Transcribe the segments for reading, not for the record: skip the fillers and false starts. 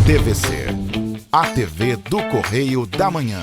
TVC, a TV do Correio da Manhã.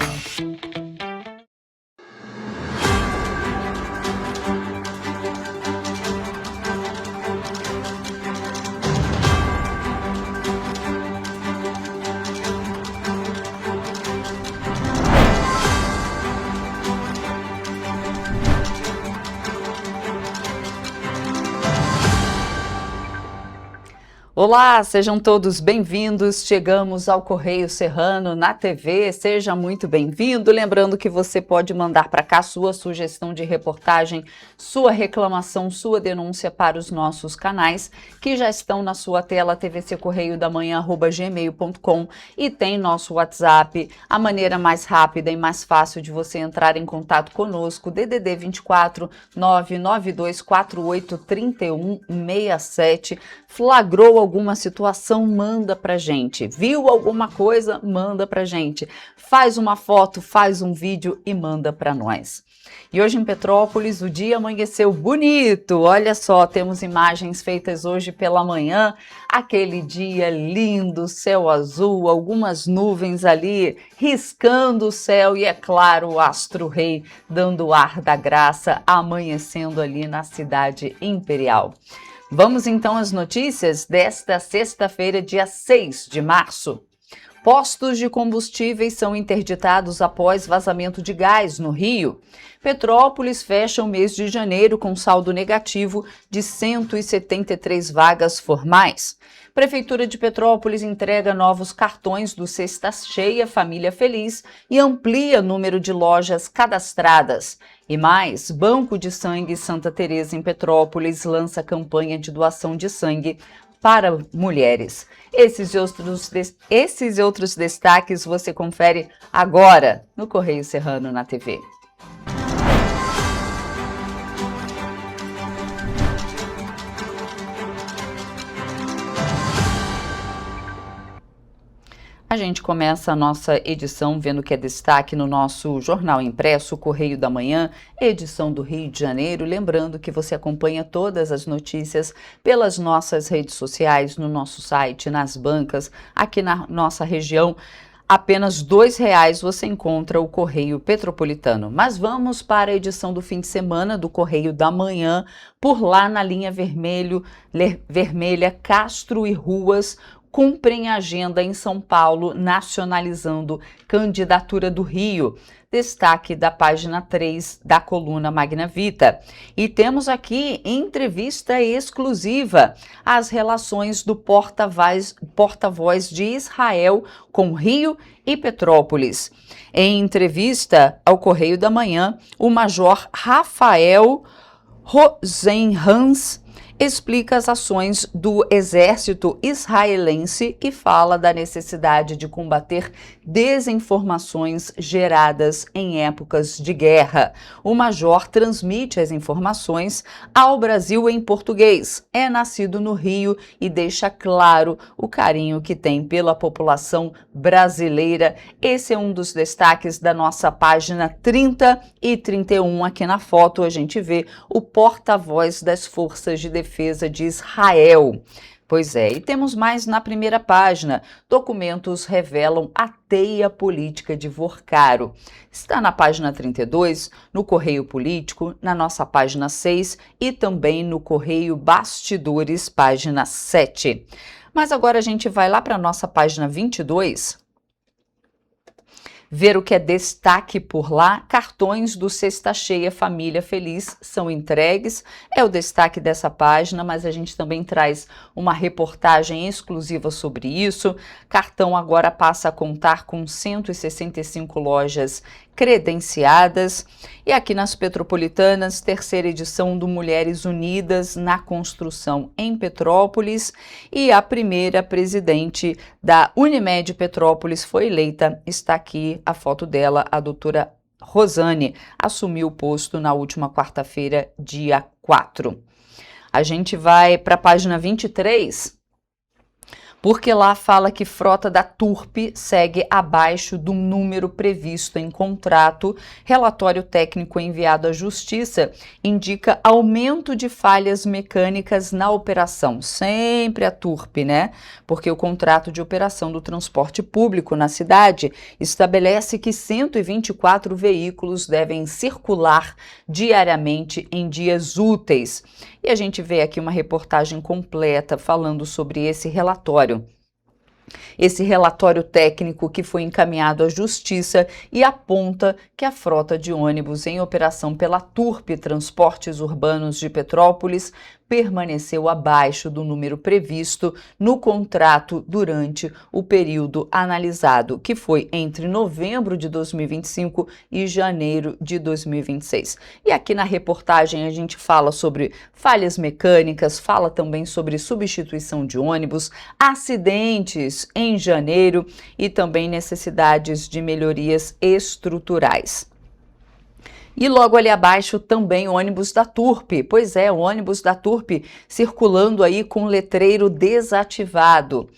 Olá, sejam todos bem-vindos. Chegamos ao Correio Serrano na TV. Seja muito bem-vindo. Lembrando que você pode mandar para cá sua sugestão de reportagem, sua reclamação, sua denúncia para os nossos canais, que já estão na sua tela, tvccorreiodamanhã@gmail.com, e tem nosso WhatsApp, a maneira mais rápida e mais fácil de você entrar em contato conosco, DDD 24 99248 3167. Flagrou alguma situação, manda pra gente. Viu alguma coisa, manda pra gente. Faz uma foto, faz um vídeo e manda pra nós. E hoje em Petrópolis o dia amanheceu bonito. Olha só, temos imagens feitas hoje pela manhã. Aquele dia lindo, céu azul, algumas nuvens ali riscando o céu e, é claro, o astro-rei dando o ar da graça, amanhecendo ali na cidade imperial. Vamos então às notícias desta sexta-feira, dia 6 de março. Postos de combustíveis são interditados após vazamento de gás no Rio. Petrópolis fecha o mês de janeiro com saldo negativo de 173 vagas formais. Prefeitura de Petrópolis entrega novos cartões do Cesta Cheia Família Feliz e amplia o número de lojas cadastradas. E mais, Banco de Sangue Santa Teresa em Petrópolis lança campanha de doação de sangue para mulheres. Esses e outros destaques você confere agora no Correio Serrano na TV. A gente começa a nossa edição vendo que é destaque no nosso jornal impresso, Correio da Manhã, edição do Rio de Janeiro. Lembrando que você acompanha todas as notícias pelas nossas redes sociais, no nosso site, nas bancas, aqui na nossa região. Apenas R$ 2,00 você encontra o Correio Petropolitano. Mas vamos para a edição do fim de semana do Correio da Manhã. Por lá na linha vermelha, Castro e Ruas cumprem agenda em São Paulo, nacionalizando candidatura do Rio. Destaque da página 3 da coluna Magna Vita. E temos aqui entrevista exclusiva, as relações do porta-voz de Israel com Rio e Petrópolis. Em entrevista ao Correio da Manhã, o major Rafael Rosenhans explica as ações do exército israelense e fala da necessidade de combater desinformações geradas em épocas de guerra. O major transmite as informações ao Brasil em português. É nascido no Rio e deixa claro o carinho que tem pela população brasileira. Esse é um dos destaques da nossa página 30 e 31. Aqui na foto a gente vê o porta-voz das Forças de Defesa de Israel. Pois é, e temos mais na primeira página. Documentos revelam a teia política de Vorcaro. Está na página 32, no Correio Político, na nossa página 6 e também no Correio Bastidores, página 7. Mas agora a gente vai lá para a nossa página 22. Ver o que é destaque por lá. Cartões do Cesta Cheia Família Feliz são entregues. É o destaque dessa página, mas a gente também traz uma reportagem exclusiva sobre isso. Cartão agora passa a contar com 165 lojas credenciadas. E aqui nas Petropolitanas, terceira edição do Mulheres Unidas na Construção em Petrópolis. E a primeira presidente da Unimed Petrópolis foi eleita. Está aqui a foto dela, a doutora Rosane, assumiu o posto na última quarta-feira, dia 4. A gente vai para a página 23. Porque lá fala que frota da Turp segue abaixo do número previsto em contrato. Relatório técnico enviado à Justiça indica aumento de falhas mecânicas na operação. Sempre a Turp, né? Porque o contrato de operação do transporte público na cidade estabelece que 124 veículos devem circular diariamente em dias úteis. E a gente vê aqui uma reportagem completa falando sobre esse relatório. Esse relatório técnico que foi encaminhado à Justiça e aponta que a frota de ônibus em operação pela Turp Transportes Urbanos de Petrópolis permaneceu abaixo do número previsto no contrato durante o período analisado, que foi entre novembro de 2025 e janeiro de 2026. E aqui na reportagem a gente fala sobre falhas mecânicas, fala também sobre substituição de ônibus, acidentes em janeiro e também necessidades de melhorias estruturais. E logo ali abaixo também o ônibus da Turp. Pois é, o ônibus da Turp circulando aí com letreiro desativado.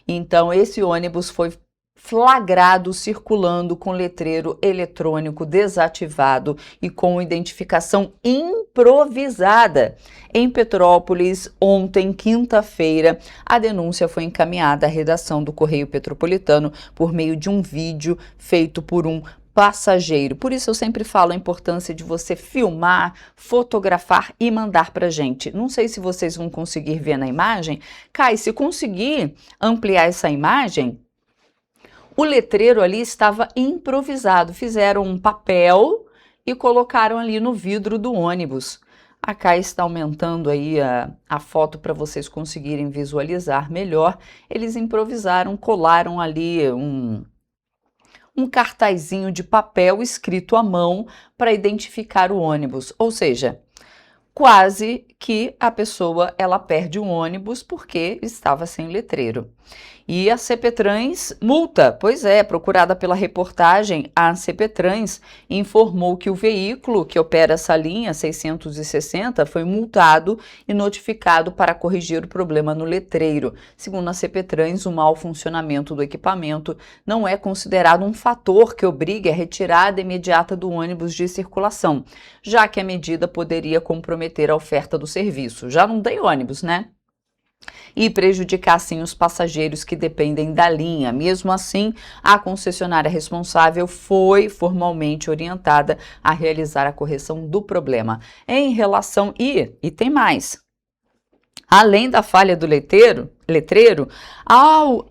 Então esse ônibus foi flagrado circulando com letreiro eletrônico desativado e com identificação improvisada. Em Petrópolis, ontem, quinta-feira, a denúncia foi encaminhada à redação do Correio Petropolitano por meio de um vídeo feito por um passageiro. Por isso eu sempre falo a importância de você filmar, fotografar e mandar pra gente. Não sei se vocês vão conseguir ver na imagem. Kai, se conseguir ampliar essa imagem, o letreiro ali estava improvisado. Fizeram um papel e colocaram ali no vidro do ônibus. A Kai está aumentando aí a foto para vocês conseguirem visualizar melhor. Eles improvisaram, colaram ali um cartazinho de papel escrito à mão para identificar o ônibus, ou seja, quase que a pessoa ela perde o ônibus porque estava sem letreiro. E a CPTrans multa, pois é, procurada pela reportagem, a CPTrans informou que o veículo que opera essa linha 660 foi multado e notificado para corrigir o problema no letreiro. Segundo a CPTrans, o mau funcionamento do equipamento não é considerado um fator que obrigue a retirada imediata do ônibus de circulação, já que a medida poderia comprometer a oferta do serviço. Já não tem ônibus, né? E prejudicar, sim, os passageiros que dependem da linha. Mesmo assim, a concessionária responsável foi formalmente orientada a realizar a correção do problema. Em relação... E tem mais. Além da falha do letreiro, ao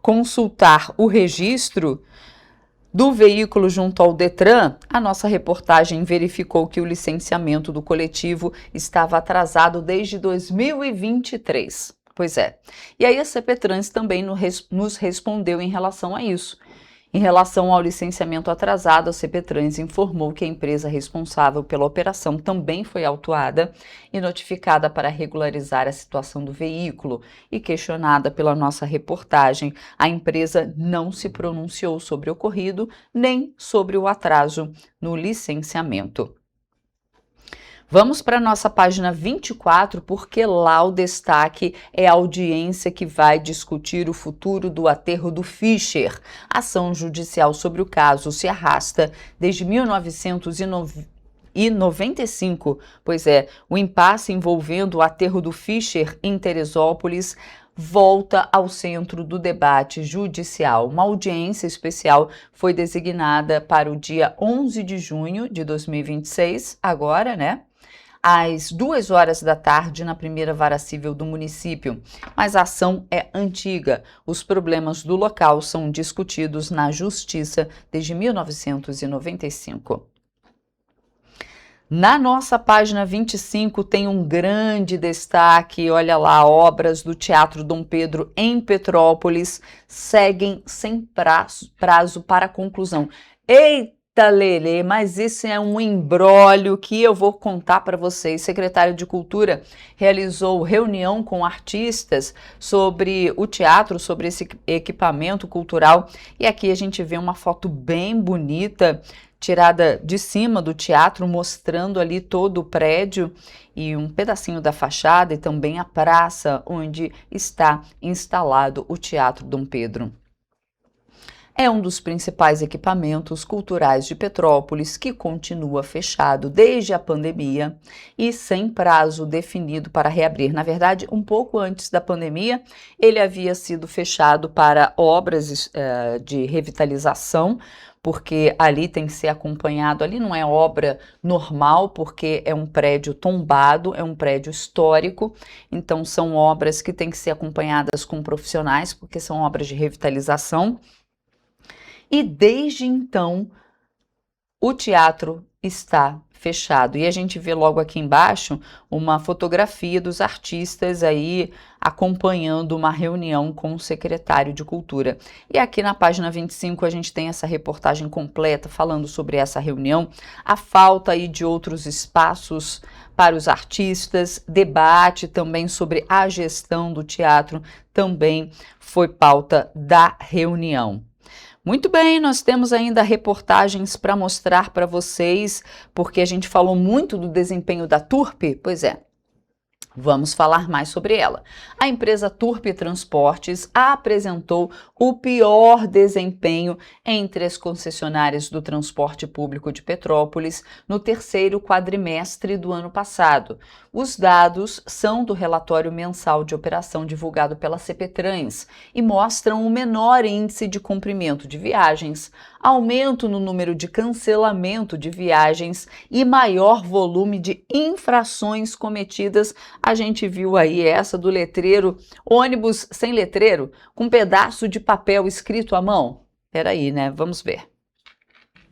consultar o registro do veículo junto ao Detran, a nossa reportagem verificou que o licenciamento do coletivo estava atrasado desde 2023. Pois é. E aí a CPTrans também nos respondeu em relação a isso. Em relação ao licenciamento atrasado, a CPTrans informou que a empresa responsável pela operação também foi autuada e notificada para regularizar a situação do veículo. E questionada pela nossa reportagem, a empresa não se pronunciou sobre o ocorrido nem sobre o atraso no licenciamento. Vamos para a nossa página 24, porque lá o destaque é a audiência que vai discutir o futuro do aterro do Fischer. A ação judicial sobre o caso se arrasta desde 1995, pois é, o impasse envolvendo o aterro do Fischer em Teresópolis volta ao centro do debate judicial. Uma audiência especial foi designada para o dia 11 de junho de 2026, agora, né? Às 2 horas da tarde na primeira vara civil do município, mas a ação é antiga. Os problemas do local são discutidos na Justiça desde 1995. Na nossa página 25 tem um grande destaque, olha lá, obras do Teatro Dom Pedro em Petrópolis seguem sem prazo para conclusão. Eita, Lelê, mas isso é um imbróglio que eu vou contar para vocês. O secretário de Cultura realizou reunião com artistas sobre o teatro, sobre esse equipamento cultural. E aqui a gente vê uma foto bem bonita tirada de cima do teatro, mostrando ali todo o prédio e um pedacinho da fachada e também a praça onde está instalado o Teatro Dom Pedro. É um dos principais equipamentos culturais de Petrópolis que continua fechado desde a pandemia e sem prazo definido para reabrir. Na verdade, um pouco antes da pandemia, ele havia sido fechado para obras de revitalização, porque ali tem que ser acompanhado, ali não é obra normal, porque é um prédio tombado, é um prédio histórico, então são obras que têm que ser acompanhadas com profissionais, porque são obras de revitalização. E desde então, o teatro está fechado. E a gente vê logo aqui embaixo uma fotografia dos artistas aí acompanhando uma reunião com o secretário de Cultura. E aqui na página 25 a gente tem essa reportagem completa falando sobre essa reunião, a falta aí de outros espaços para os artistas, debate também sobre a gestão do teatro também foi pauta da reunião. Muito bem, nós temos ainda reportagens para mostrar para vocês, porque a gente falou muito do desempenho da Turp, pois é. Vamos falar mais sobre ela. A empresa Turp Transportes apresentou o pior desempenho entre as concessionárias do transporte público de Petrópolis no terceiro quadrimestre do ano passado. Os dados são do relatório mensal de operação divulgado pela CPTrans e mostram o menor índice de cumprimento de viagens, aumento no número de cancelamento de viagens e maior volume de infrações cometidas. A gente viu aí essa do letreiro, ônibus sem letreiro, com um pedaço de papel escrito à mão. Peraí, né? Vamos ver.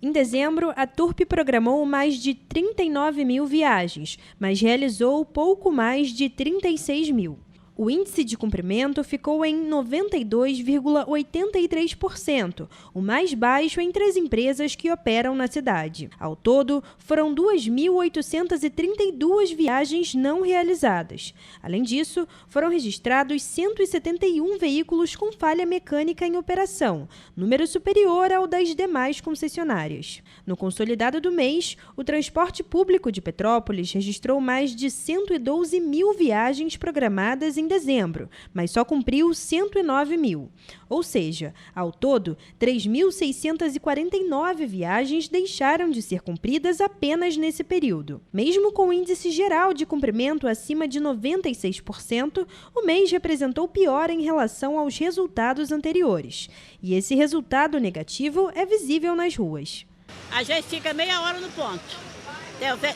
Em dezembro, a Turp programou mais de 39 mil viagens, mas realizou pouco mais de 36 mil. O índice de cumprimento ficou em 92,83%, o mais baixo entre as empresas que operam na cidade. Ao todo, foram 2.832 viagens não realizadas. Além disso, foram registrados 171 veículos com falha mecânica em operação, número superior ao das demais concessionárias. No consolidado do mês, o transporte público de Petrópolis registrou mais de 112 mil viagens programadas em dezembro, mas só cumpriu 109 mil. Ou seja, ao todo, 3.649 viagens deixaram de ser cumpridas apenas nesse período. Mesmo com o índice geral de cumprimento acima de 96%, o mês representou pior em relação aos resultados anteriores. E esse resultado negativo é visível nas ruas. A gente fica meia hora no ponto.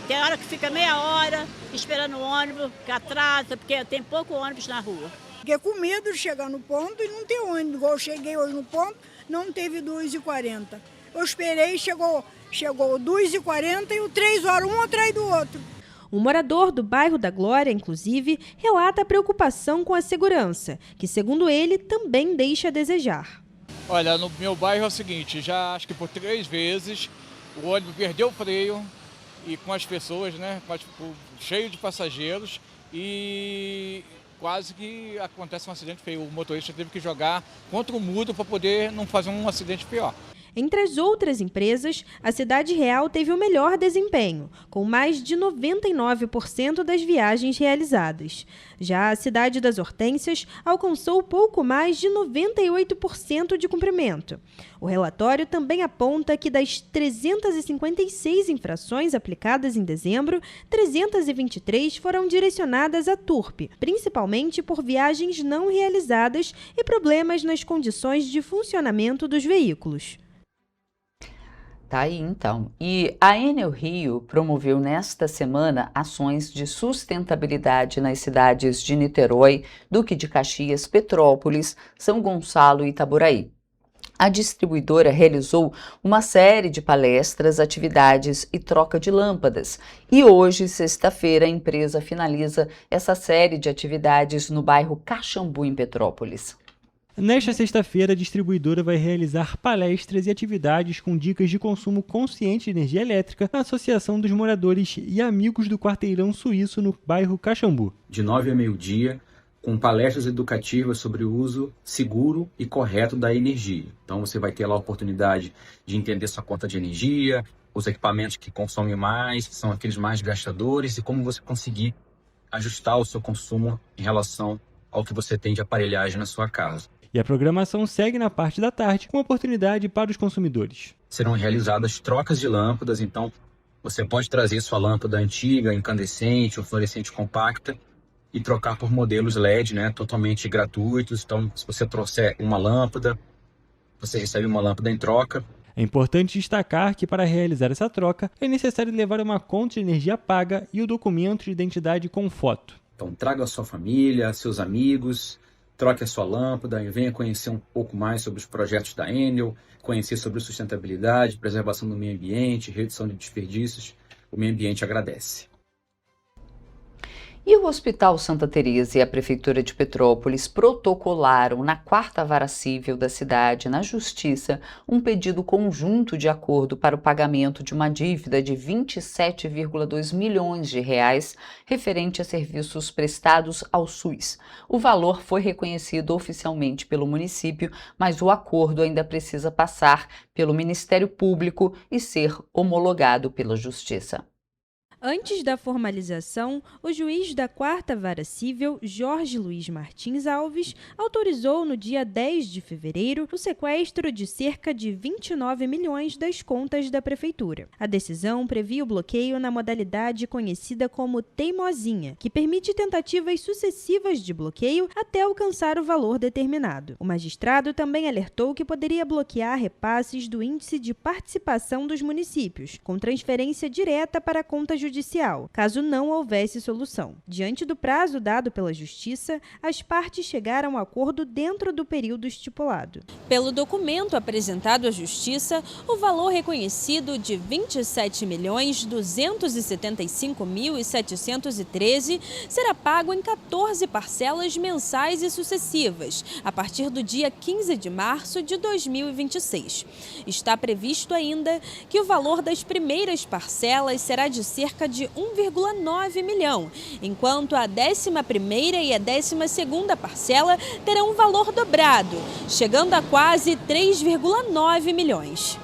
Tem hora que fica meia hora esperando o ônibus, que atrasa, porque tem pouco ônibus na rua. Fiquei com medo de chegar no ponto e não ter ônibus. Igual eu cheguei hoje no ponto, não teve 2h40. Eu esperei, chegou 2h40 e o 3 horas, um atrás do outro. Um morador do bairro da Glória, inclusive, relata a preocupação com a segurança, que, segundo ele, também deixa a desejar. Olha, no meu bairro é o seguinte, já acho que por 3 vezes o ônibus perdeu o freio e com as pessoas, né, cheio de passageiros e quase que acontece um acidente feio. O motorista teve que jogar contra o muro para poder não fazer um acidente pior. Entre as outras empresas, a Cidade Real teve o melhor desempenho, com mais de 99% das viagens realizadas. Já a Cidade das Hortênsias alcançou pouco mais de 98% de cumprimento. O relatório também aponta que das 356 infrações aplicadas em dezembro, 323 foram direcionadas à Turp, principalmente por viagens não realizadas e problemas nas condições de funcionamento dos veículos. Tá aí então. E a Enel Rio promoveu nesta semana ações de sustentabilidade nas cidades de Niterói, Duque de Caxias, Petrópolis, São Gonçalo e Itaboraí. A distribuidora realizou uma série de palestras, atividades e troca de lâmpadas. E hoje, sexta-feira, a empresa finaliza essa série de atividades no bairro Caxambu, em Petrópolis. Nesta sexta-feira, a distribuidora vai realizar palestras e atividades com dicas de consumo consciente de energia elétrica na Associação dos Moradores e Amigos do Quarteirão Suíço, no bairro Caxambu. De 9 a meio-dia, com palestras educativas sobre o uso seguro e correto da energia. Então você vai ter lá a oportunidade de entender sua conta de energia, os equipamentos que consomem mais, que são aqueles mais gastadores, e como você conseguir ajustar o seu consumo em relação ao que você tem de aparelhagem na sua casa. E a programação segue na parte da tarde com oportunidade para os consumidores. Serão realizadas trocas de lâmpadas, então você pode trazer sua lâmpada antiga, incandescente ou fluorescente compacta e trocar por modelos LED, totalmente gratuitos. Então, se você trouxer uma lâmpada, você recebe uma lâmpada em troca. É importante destacar que para realizar essa troca é necessário levar uma conta de energia paga e o documento de identidade com foto. Então traga a sua família, seus amigos, troque a sua lâmpada e venha conhecer um pouco mais sobre os projetos da Enel, conhecer sobre sustentabilidade, preservação do meio ambiente, redução de desperdícios. O meio ambiente agradece. E o Hospital Santa Teresa e a Prefeitura de Petrópolis protocolaram na 4ª Vara Civil da cidade, na Justiça, um pedido conjunto de acordo para o pagamento de uma dívida de 27,2 milhões de reais referente a serviços prestados ao SUS. O valor foi reconhecido oficialmente pelo município, mas o acordo ainda precisa passar pelo Ministério Público e ser homologado pela Justiça. Antes da formalização, o juiz da 4ª Vara Civil, Jorge Luiz Martins Alves, autorizou no dia 10 de fevereiro o sequestro de cerca de 29 milhões das contas da Prefeitura. A decisão previa o bloqueio na modalidade conhecida como teimosinha, que permite tentativas sucessivas de bloqueio até alcançar o valor determinado. O magistrado também alertou que poderia bloquear repasses do índice de participação dos municípios, com transferência direta para a conta judicial, caso não houvesse solução. Diante do prazo dado pela Justiça, as partes chegaram a acordo dentro do período estipulado. Pelo documento apresentado à Justiça, o valor reconhecido de R$ 27.275.713 será pago em 14 parcelas mensais e sucessivas, a partir do dia 15 de março de 2026. Está previsto ainda que o valor das primeiras parcelas será de cerca de 1,9 milhão, enquanto a 11ª e a 12ª parcela terão um valor dobrado, chegando a quase 3,9 milhões.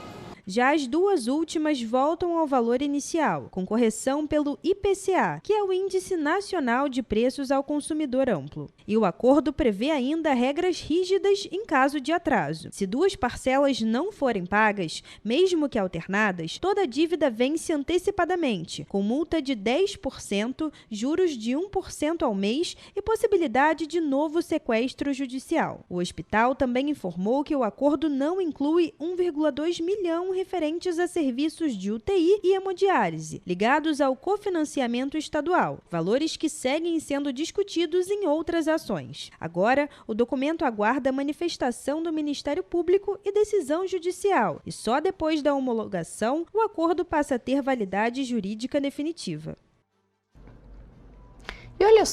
Já as duas últimas voltam ao valor inicial, com correção pelo IPCA, que é o Índice Nacional de Preços ao Consumidor Amplo. E o acordo prevê ainda regras rígidas em caso de atraso. Se duas parcelas não forem pagas, mesmo que alternadas, toda a dívida vence antecipadamente, com multa de 10%, juros de 1% ao mês e possibilidade de novo sequestro judicial. O hospital também informou que o acordo não inclui 1,2 milhão referentes a serviços de UTI e hemodiálise, ligados ao cofinanciamento estadual, valores que seguem sendo discutidos em outras ações. Agora, o documento aguarda a manifestação do Ministério Público e decisão judicial, e só depois da homologação o acordo passa a ter validade jurídica definitiva. E olha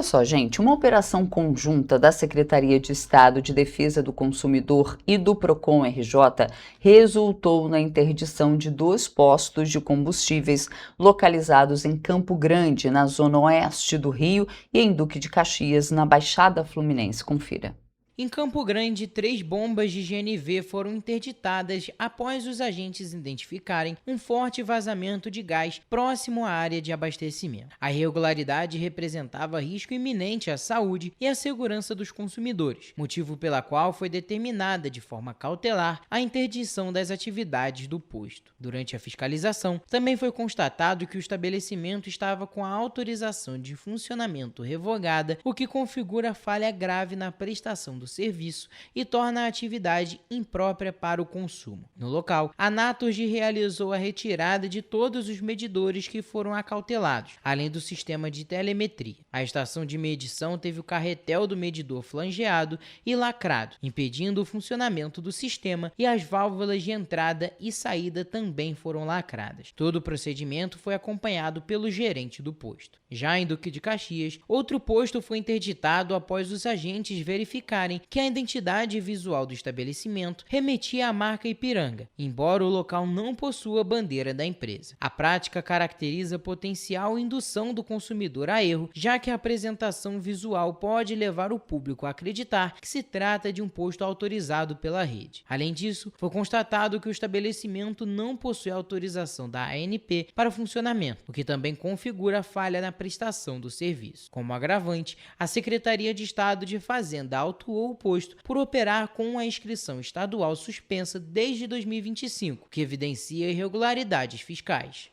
só, gente, uma operação conjunta da Secretaria de Estado de Defesa do Consumidor e do Procon-RJ resultou na interdição de 2 postos de combustíveis localizados em Campo Grande, na zona oeste do Rio, e em Duque de Caxias, na Baixada Fluminense. Confira. Em Campo Grande, 3 bombas de GNV foram interditadas após os agentes identificarem um forte vazamento de gás próximo à área de abastecimento. A irregularidade representava risco iminente à saúde e à segurança dos consumidores, motivo pela qual foi determinada de forma cautelar a interdição das atividades do posto. Durante a fiscalização, também foi constatado que o estabelecimento estava com a autorização de funcionamento revogada, o que configura falha grave na prestação do serviço e torna a atividade imprópria para o consumo. No local, a Naturgy realizou a retirada de todos os medidores que foram acautelados, além do sistema de telemetria. A estação de medição teve o carretel do medidor flangeado e lacrado, impedindo o funcionamento do sistema, e as válvulas de entrada e saída também foram lacradas. Todo o procedimento foi acompanhado pelo gerente do posto. Já em Duque de Caxias, outro posto foi interditado após os agentes verificarem explicarem que a identidade visual do estabelecimento remetia à marca Ipiranga, embora o local não possua bandeira da empresa. A prática caracteriza potencial indução do consumidor a erro, já que a apresentação visual pode levar o público a acreditar que se trata de um posto autorizado pela rede. Além disso, foi constatado que o estabelecimento não possui autorização da ANP para funcionamento, o que também configura a falha na prestação do serviço. Como agravante, a Secretaria de Estado de Fazenda autuou o posto por operar com a inscrição estadual suspensa desde 2025, que evidencia irregularidades fiscais.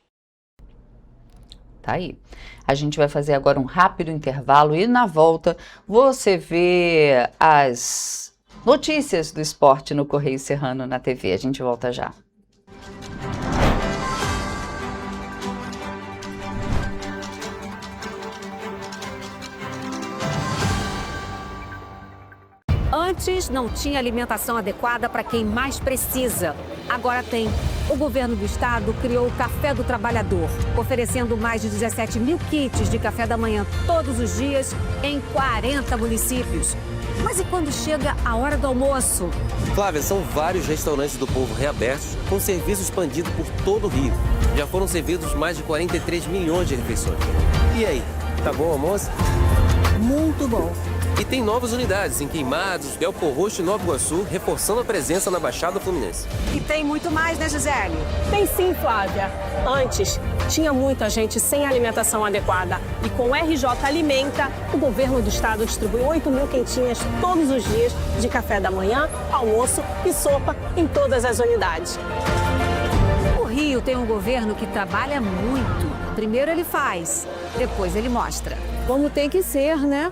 Tá aí. A gente vai fazer agora um rápido intervalo e na volta você vê as notícias do esporte no Correio Serrano na TV. A gente volta já. Antes não tinha alimentação adequada para quem mais precisa. Agora tem. O governo do estado criou o Café do Trabalhador, oferecendo mais de 17 mil kits de café da manhã todos os dias em 40 municípios. Mas e quando chega a hora do almoço? Flávia, são vários restaurantes do povo reabertos com serviço expandido por todo o Rio. Já foram servidos mais de 43 milhões de refeições. E aí, tá bom o almoço? Muito bom. E tem novas unidades em Queimados, Belfor Roxo e Nova Iguaçu, reforçando a presença na Baixada Fluminense. E tem muito mais, né, Gisele? Tem sim, Flávia. Antes, tinha muita gente sem alimentação adequada. E com o RJ Alimenta, o governo do estado distribui 8 mil quentinhas todos os dias de café da manhã, almoço e sopa em todas as unidades. O Rio tem um governo que trabalha muito. Primeiro ele faz, depois ele mostra. Como tem que ser, né?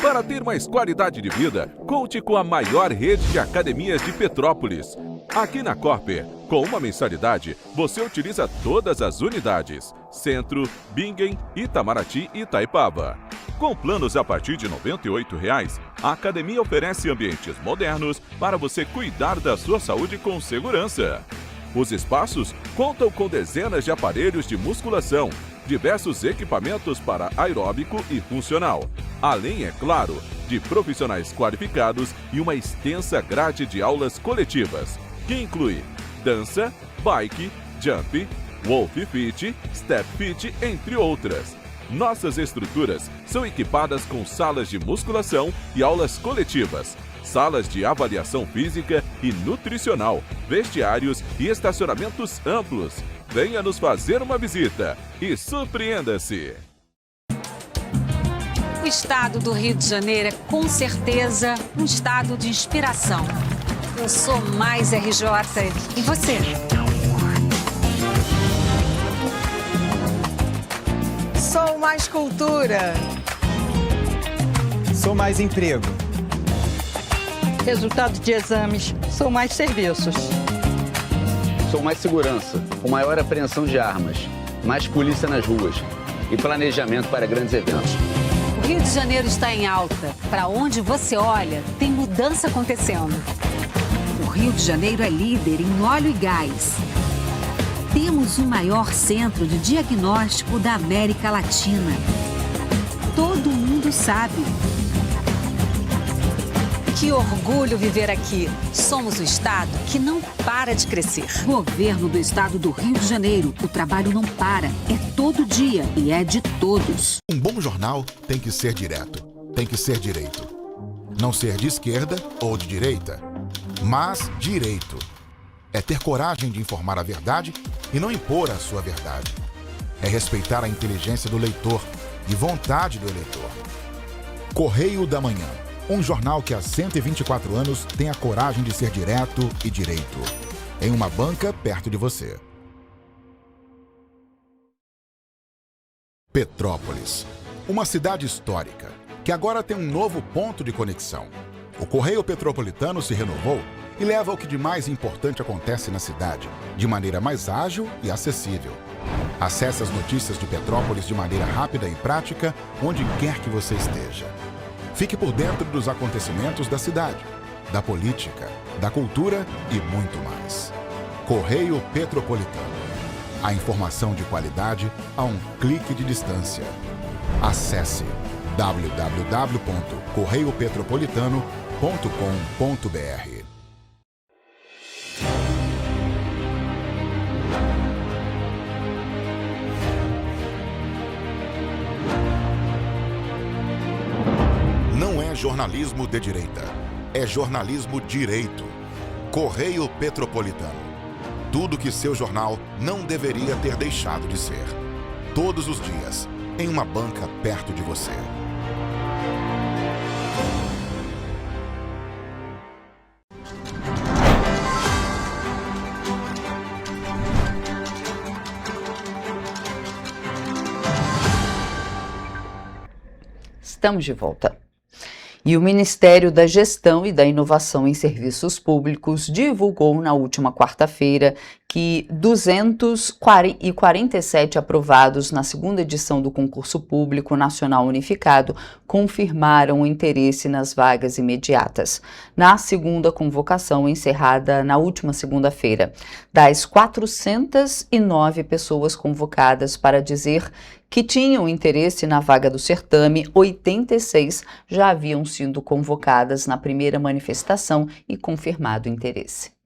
Para ter mais qualidade de vida, conte com a maior rede de academias de Petrópolis. Aqui na Corper, com uma mensalidade, você utiliza todas as unidades: Centro, Bingen, Itamaraty e Itaipava. Com planos a partir de R$ 98,00, a academia oferece ambientes modernos para você cuidar da sua saúde com segurança. Os espaços contam com dezenas de aparelhos de musculação, diversos equipamentos para aeróbico e funcional, além, é claro, de profissionais qualificados e uma extensa grade de aulas coletivas, que inclui dança, bike, jump, wolf fit, step fit, entre outras. Nossas estruturas são equipadas com salas de musculação e aulas coletivas, salas de avaliação física e nutricional, vestiários e estacionamentos amplos. Venha nos fazer uma visita e surpreenda-se! O estado do Rio de Janeiro é, com certeza, um estado de inspiração. Eu sou mais RJ. E você? Sou mais cultura. Sou mais emprego. Resultado de exames. Sou mais serviços. Sou mais segurança, com maior apreensão de armas, mais polícia nas ruas e planejamento para grandes eventos. O Rio de Janeiro está em alta. Para onde você olha, tem mudança acontecendo. O Rio de Janeiro é líder em óleo e gás. Temos o maior centro de diagnóstico da América Latina. Todo mundo sabe. Que orgulho viver aqui. Somos o estado que não para de crescer. Governo do estado do Rio de Janeiro. O trabalho não para. É todo dia e é de todos. Um bom jornal tem que ser direto. Tem que ser direito. Não ser de esquerda ou de direita, mas direito. É ter coragem de informar a verdade e não impor a sua verdade. É respeitar a inteligência do leitor e vontade do eleitor. Correio da Manhã. Um jornal que há 124 anos tem a coragem de ser direto e direito. Em uma banca perto de você. Petrópolis. Uma cidade histórica que agora tem um novo ponto de conexão. O Correio Petropolitano se renovou e leva o que de mais importante acontece na cidade, de maneira mais ágil e acessível. Acesse as notícias de Petrópolis de maneira rápida e prática, onde quer que você esteja. Fique por dentro dos acontecimentos da cidade, da política, da cultura e muito mais. Correio Petropolitano. A informação de qualidade a um clique de distância. Acesse www.correiopetropolitano.com.br. Não é jornalismo de direita, é jornalismo direito. Correio Petropolitano. Tudo que seu jornal não deveria ter deixado de ser. Todos os dias, em uma banca perto de você. Estamos de volta. E o Ministério da Gestão e da Inovação em Serviços Públicos divulgou na última quarta-feira que 247 aprovados na segunda edição do Concurso Público Nacional Unificado confirmaram o interesse nas vagas imediatas. Na segunda convocação, encerrada na última segunda-feira, das 409 pessoas convocadas para dizer que tinham interesse na vaga do certame, 86 já haviam sido convocadas na primeira manifestação e confirmado interesse.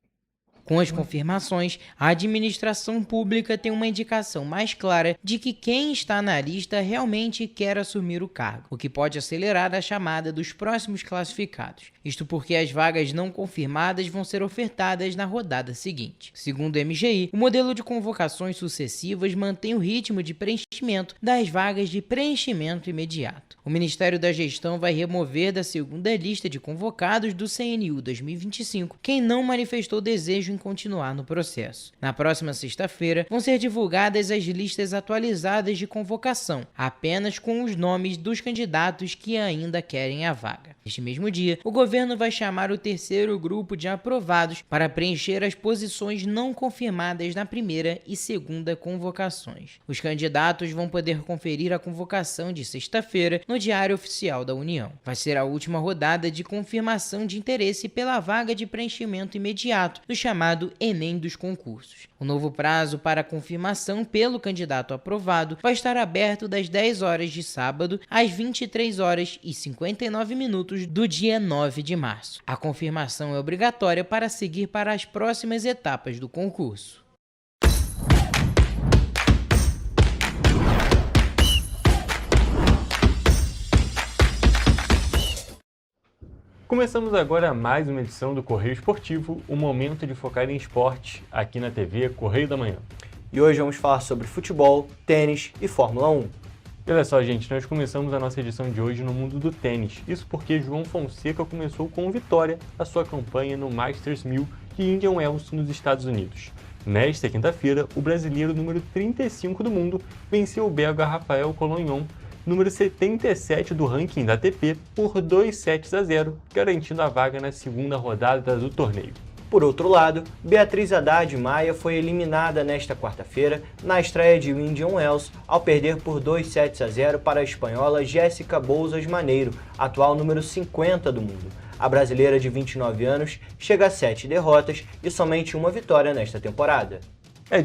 Com as confirmações, a administração pública tem uma indicação mais clara de que quem está na lista realmente quer assumir o cargo, o que pode acelerar a chamada dos próximos classificados. Isto porque as vagas não confirmadas vão ser ofertadas na rodada seguinte. Segundo o MGI, o modelo de convocações sucessivas mantém o ritmo de preenchimento das vagas de preenchimento imediato. O Ministério da Gestão vai remover da segunda lista de convocados do CNU 2025 quem não manifestou desejo em continuar no processo. Na próxima sexta-feira, vão ser divulgadas as listas atualizadas de convocação, apenas com os nomes dos candidatos que ainda querem a vaga. Neste mesmo dia, o governo vai chamar o terceiro grupo de aprovados para preencher as posições não confirmadas na primeira e segunda convocações. Os candidatos vão poder conferir a convocação de sexta-feira no Diário Oficial da União. Vai ser a última rodada de confirmação de interesse pela vaga de preenchimento imediato do chamado Enem dos concursos. O novo prazo para confirmação pelo candidato aprovado vai estar aberto das 10 horas de sábado às 23 horas e 59 minutos do dia 9 de março. A confirmação é obrigatória para seguir para as próximas etapas do concurso. Começamos agora mais uma edição do Correio Esportivo, o momento de focar em esporte, aqui na TV Correio da Manhã. E hoje vamos falar sobre futebol, tênis e Fórmula 1. E olha só, gente, nós começamos a nossa edição de hoje no mundo do tênis. Isso porque João Fonseca começou com vitória a sua campanha no Masters 1000 de Indian Wells, nos Estados Unidos. Nesta quinta-feira, o brasileiro número 35 do mundo venceu o belga Rafael Colognon, número 77 do ranking da ATP, por 2-0, garantindo a vaga na segunda rodada do torneio. Por outro lado, Beatriz Haddad Maia foi eliminada nesta quarta-feira na estreia de Indian Wells ao perder por 2-0 para a espanhola Jéssica Bouzas Maneiro, atual número 50 do mundo. A brasileira de 29 anos chega a 7 derrotas e somente uma vitória nesta temporada.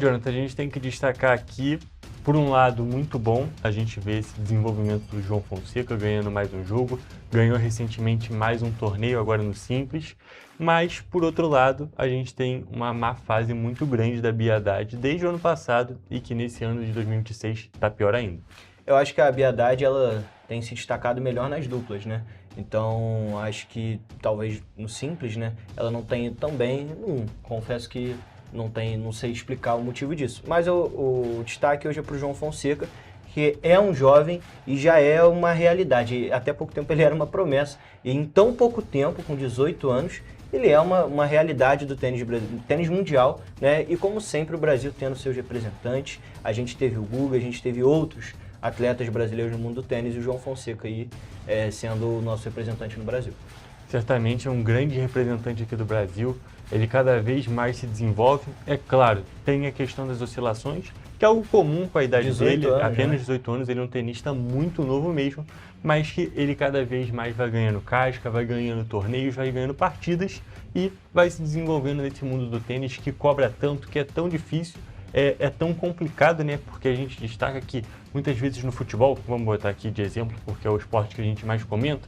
Jonathan, a gente tem que destacar aqui, por um lado, muito bom a gente ver esse desenvolvimento do João Fonseca ganhando mais um jogo, ganhou recentemente mais um torneio agora no Simples, mas, por outro lado, a gente tem uma má fase muito grande da Bia Haddad desde o ano passado e que nesse ano de 2026 está pior ainda. Eu acho que a Bia Haddad, ela tem se destacado melhor nas duplas, né? Então, acho que talvez no Simples, né, ela não tenha tão bem, confesso que não sei explicar o motivo disso. Mas o destaque hoje é para o João Fonseca, que é um jovem e já é uma realidade. Até pouco tempo ele era uma promessa. E em tão pouco tempo, com 18 anos, ele é uma realidade do tênis mundial, né? E como sempre, o Brasil tendo seus representantes. A gente teve o Guga, a gente teve outros atletas brasileiros no mundo do tênis e o João Fonseca aí sendo o nosso representante no Brasil. Certamente é um grande representante aqui do Brasil. Ele cada vez mais se desenvolve. É claro, tem a questão das oscilações, que é algo comum com a idade dele, apenas 18 anos, ele é um tenista muito novo mesmo, mas que ele cada vez mais vai ganhando casca, vai ganhando torneios, vai ganhando partidas e vai se desenvolvendo nesse mundo do tênis que cobra tanto, que é tão difícil. é tão complicado, né? Porque a gente destaca que muitas vezes no futebol, vamos botar aqui de exemplo, porque é o esporte que a gente mais comenta,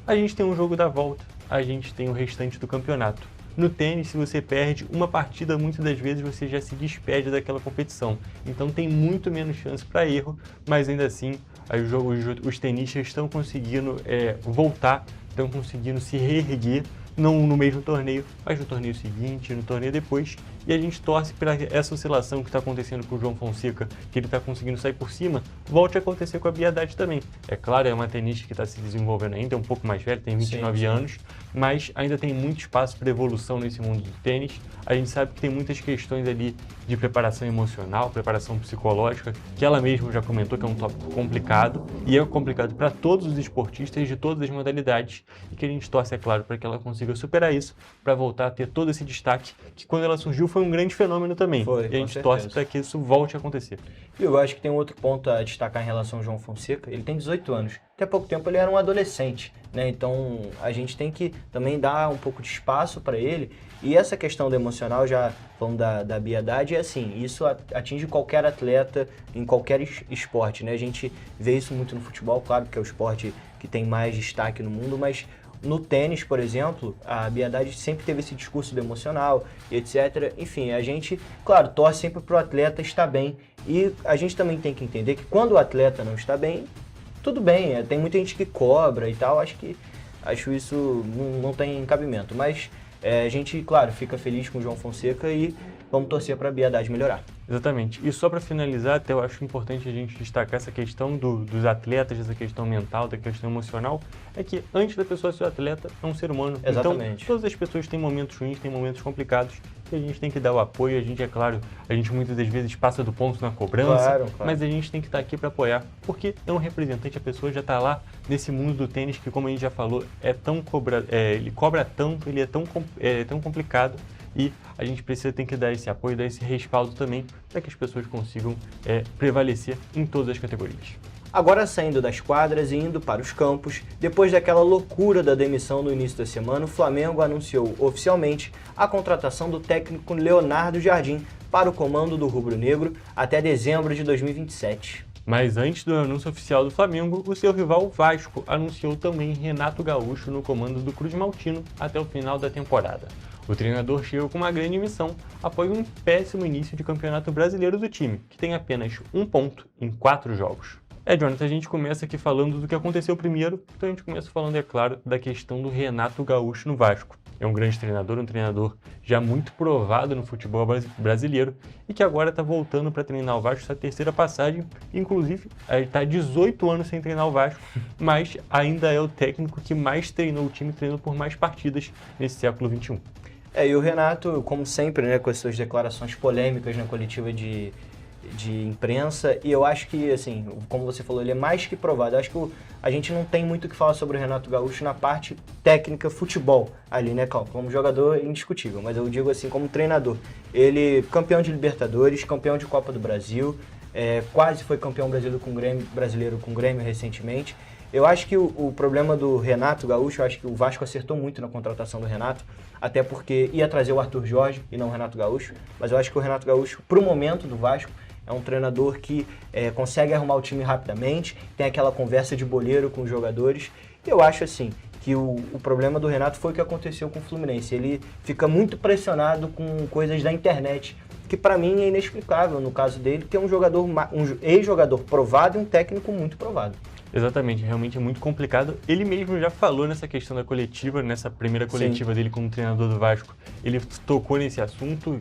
a gente tem um jogo da volta, a gente tem o restante do campeonato. No tênis, se você perde uma partida, muitas das vezes você já se despede daquela competição. Então tem muito menos chance para erro, mas ainda assim os tenistas estão conseguindo voltar, estão conseguindo se reerguer, não no mesmo torneio, mas no torneio seguinte, no torneio depois. E a gente torce para essa oscilação que está acontecendo com o João Fonseca, que ele está conseguindo sair por cima, volte a acontecer com a Bia Haddad também. É claro, é uma tenista que está se desenvolvendo ainda, é um pouco mais velha, tem 29 anos, mas ainda tem muito espaço para evolução nesse mundo do tênis. A gente sabe que tem muitas questões ali de preparação emocional, preparação psicológica, que ela mesma já comentou que é um tópico complicado, e é complicado para todos os esportistas de todas as modalidades, e que a gente torce, é claro, para que ela consiga superar isso, para voltar a ter todo esse destaque, que quando ela surgiu foi um grande fenômeno também. E a gente torce para que isso volte a acontecer. E eu acho que tem um outro ponto a destacar em relação ao João Fonseca. Ele tem 18 anos. Até pouco tempo ele era um adolescente, né? Então a gente tem que também dar um pouco de espaço para ele. E essa questão do emocional, já falando da Bia Haddad, é assim, isso atinge qualquer atleta em qualquer esporte, né? A gente vê isso muito no futebol, claro, que é o esporte que tem mais destaque no mundo, mas no tênis, por exemplo, a Bia Haddad sempre teve esse discurso do emocional, etc. Enfim, a gente, claro, torce sempre para o atleta estar bem. E a gente também tem que entender que quando o atleta não está bem, tudo bem, tem muita gente que cobra e tal, acho isso não tem cabimento. Mas a gente, claro, fica feliz com o João Fonseca e vamos torcer para a Bia Haddad melhorar. Exatamente. E só para finalizar, até eu acho importante a gente destacar essa questão dos atletas, essa questão mental, da questão emocional, é que antes da pessoa ser atleta, é um ser humano. Exatamente. Então, todas as pessoas têm momentos ruins, têm momentos complicados, e a gente tem que dar o apoio. A gente, é claro, a gente muitas das vezes passa do ponto na cobrança, claro. Mas a gente tem que estar aqui para apoiar, porque é um representante, a pessoa já está lá nesse mundo do tênis que, como a gente já falou, ele cobra tanto, ele é tão complicado. E a gente tem que dar esse apoio, dar esse respaldo também para que as pessoas consigam prevalecer em todas as categorias. Agora saindo das quadras e indo para os campos, depois daquela loucura da demissão no início da semana, o Flamengo anunciou oficialmente a contratação do técnico Leonardo Jardim para o comando do rubro-negro até dezembro de 2027. Mas antes do anúncio oficial do Flamengo, o seu rival Vasco anunciou também Renato Gaúcho no comando do Cruz Maltino até o final da temporada. O treinador chegou com uma grande missão após um péssimo início de campeonato brasileiro do time, que tem apenas 1 ponto em 4 jogos. Jonathan, a gente começa aqui falando do que aconteceu primeiro, então a gente começa falando, é claro, da questão do Renato Gaúcho no Vasco. É um grande treinador, um treinador já muito provado no futebol brasileiro e que agora está voltando para treinar o Vasco, essa terceira passagem, inclusive ele está há 18 anos sem treinar o Vasco, mas ainda é o técnico que mais treinou o time, treinou por mais partidas nesse século XXI. E o Renato, como sempre, né, com as suas declarações polêmicas na coletiva de imprensa, e eu acho que, assim, como você falou, ele é mais que provado. Eu acho que a gente não tem muito o que falar sobre o Renato Gaúcho na parte técnica, futebol ali, né, como jogador indiscutível, mas eu digo assim, como treinador. Ele campeão de Libertadores, campeão de Copa do Brasil, quase foi campeão brasileiro com o Grêmio recentemente. Eu acho que o problema do Renato Gaúcho, eu acho que o Vasco acertou muito na contratação do Renato, até porque ia trazer o Arthur Jorge e não o Renato Gaúcho, mas eu acho que o Renato Gaúcho, pro momento do Vasco, é um treinador que consegue arrumar o time rapidamente, tem aquela conversa de boleiro com os jogadores. E eu acho assim que o problema do Renato foi o que aconteceu com o Fluminense. Ele fica muito pressionado com coisas da internet, que para mim é inexplicável no caso dele, ter um ex-jogador provado e um técnico muito provado. Exatamente, realmente é muito complicado. Ele mesmo já falou nessa questão da coletiva, nessa primeira coletiva dele como treinador do Vasco. Ele tocou nesse assunto,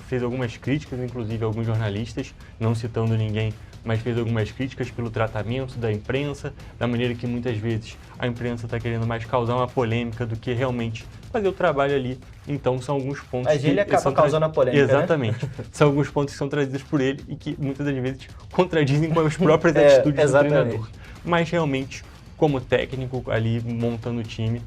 fez algumas críticas, inclusive a alguns jornalistas, não citando ninguém, mas fez algumas críticas pelo tratamento da imprensa, da maneira que muitas vezes a imprensa está querendo mais causar uma polêmica do que realmente fazer o trabalho ali. Então são alguns pontos mas ele acaba causando a polêmica, exatamente. Né? São alguns pontos que são trazidos por ele e que muitas das vezes contradizem com as próprias atitudes do treinador. Mas realmente, como técnico ali montando o time,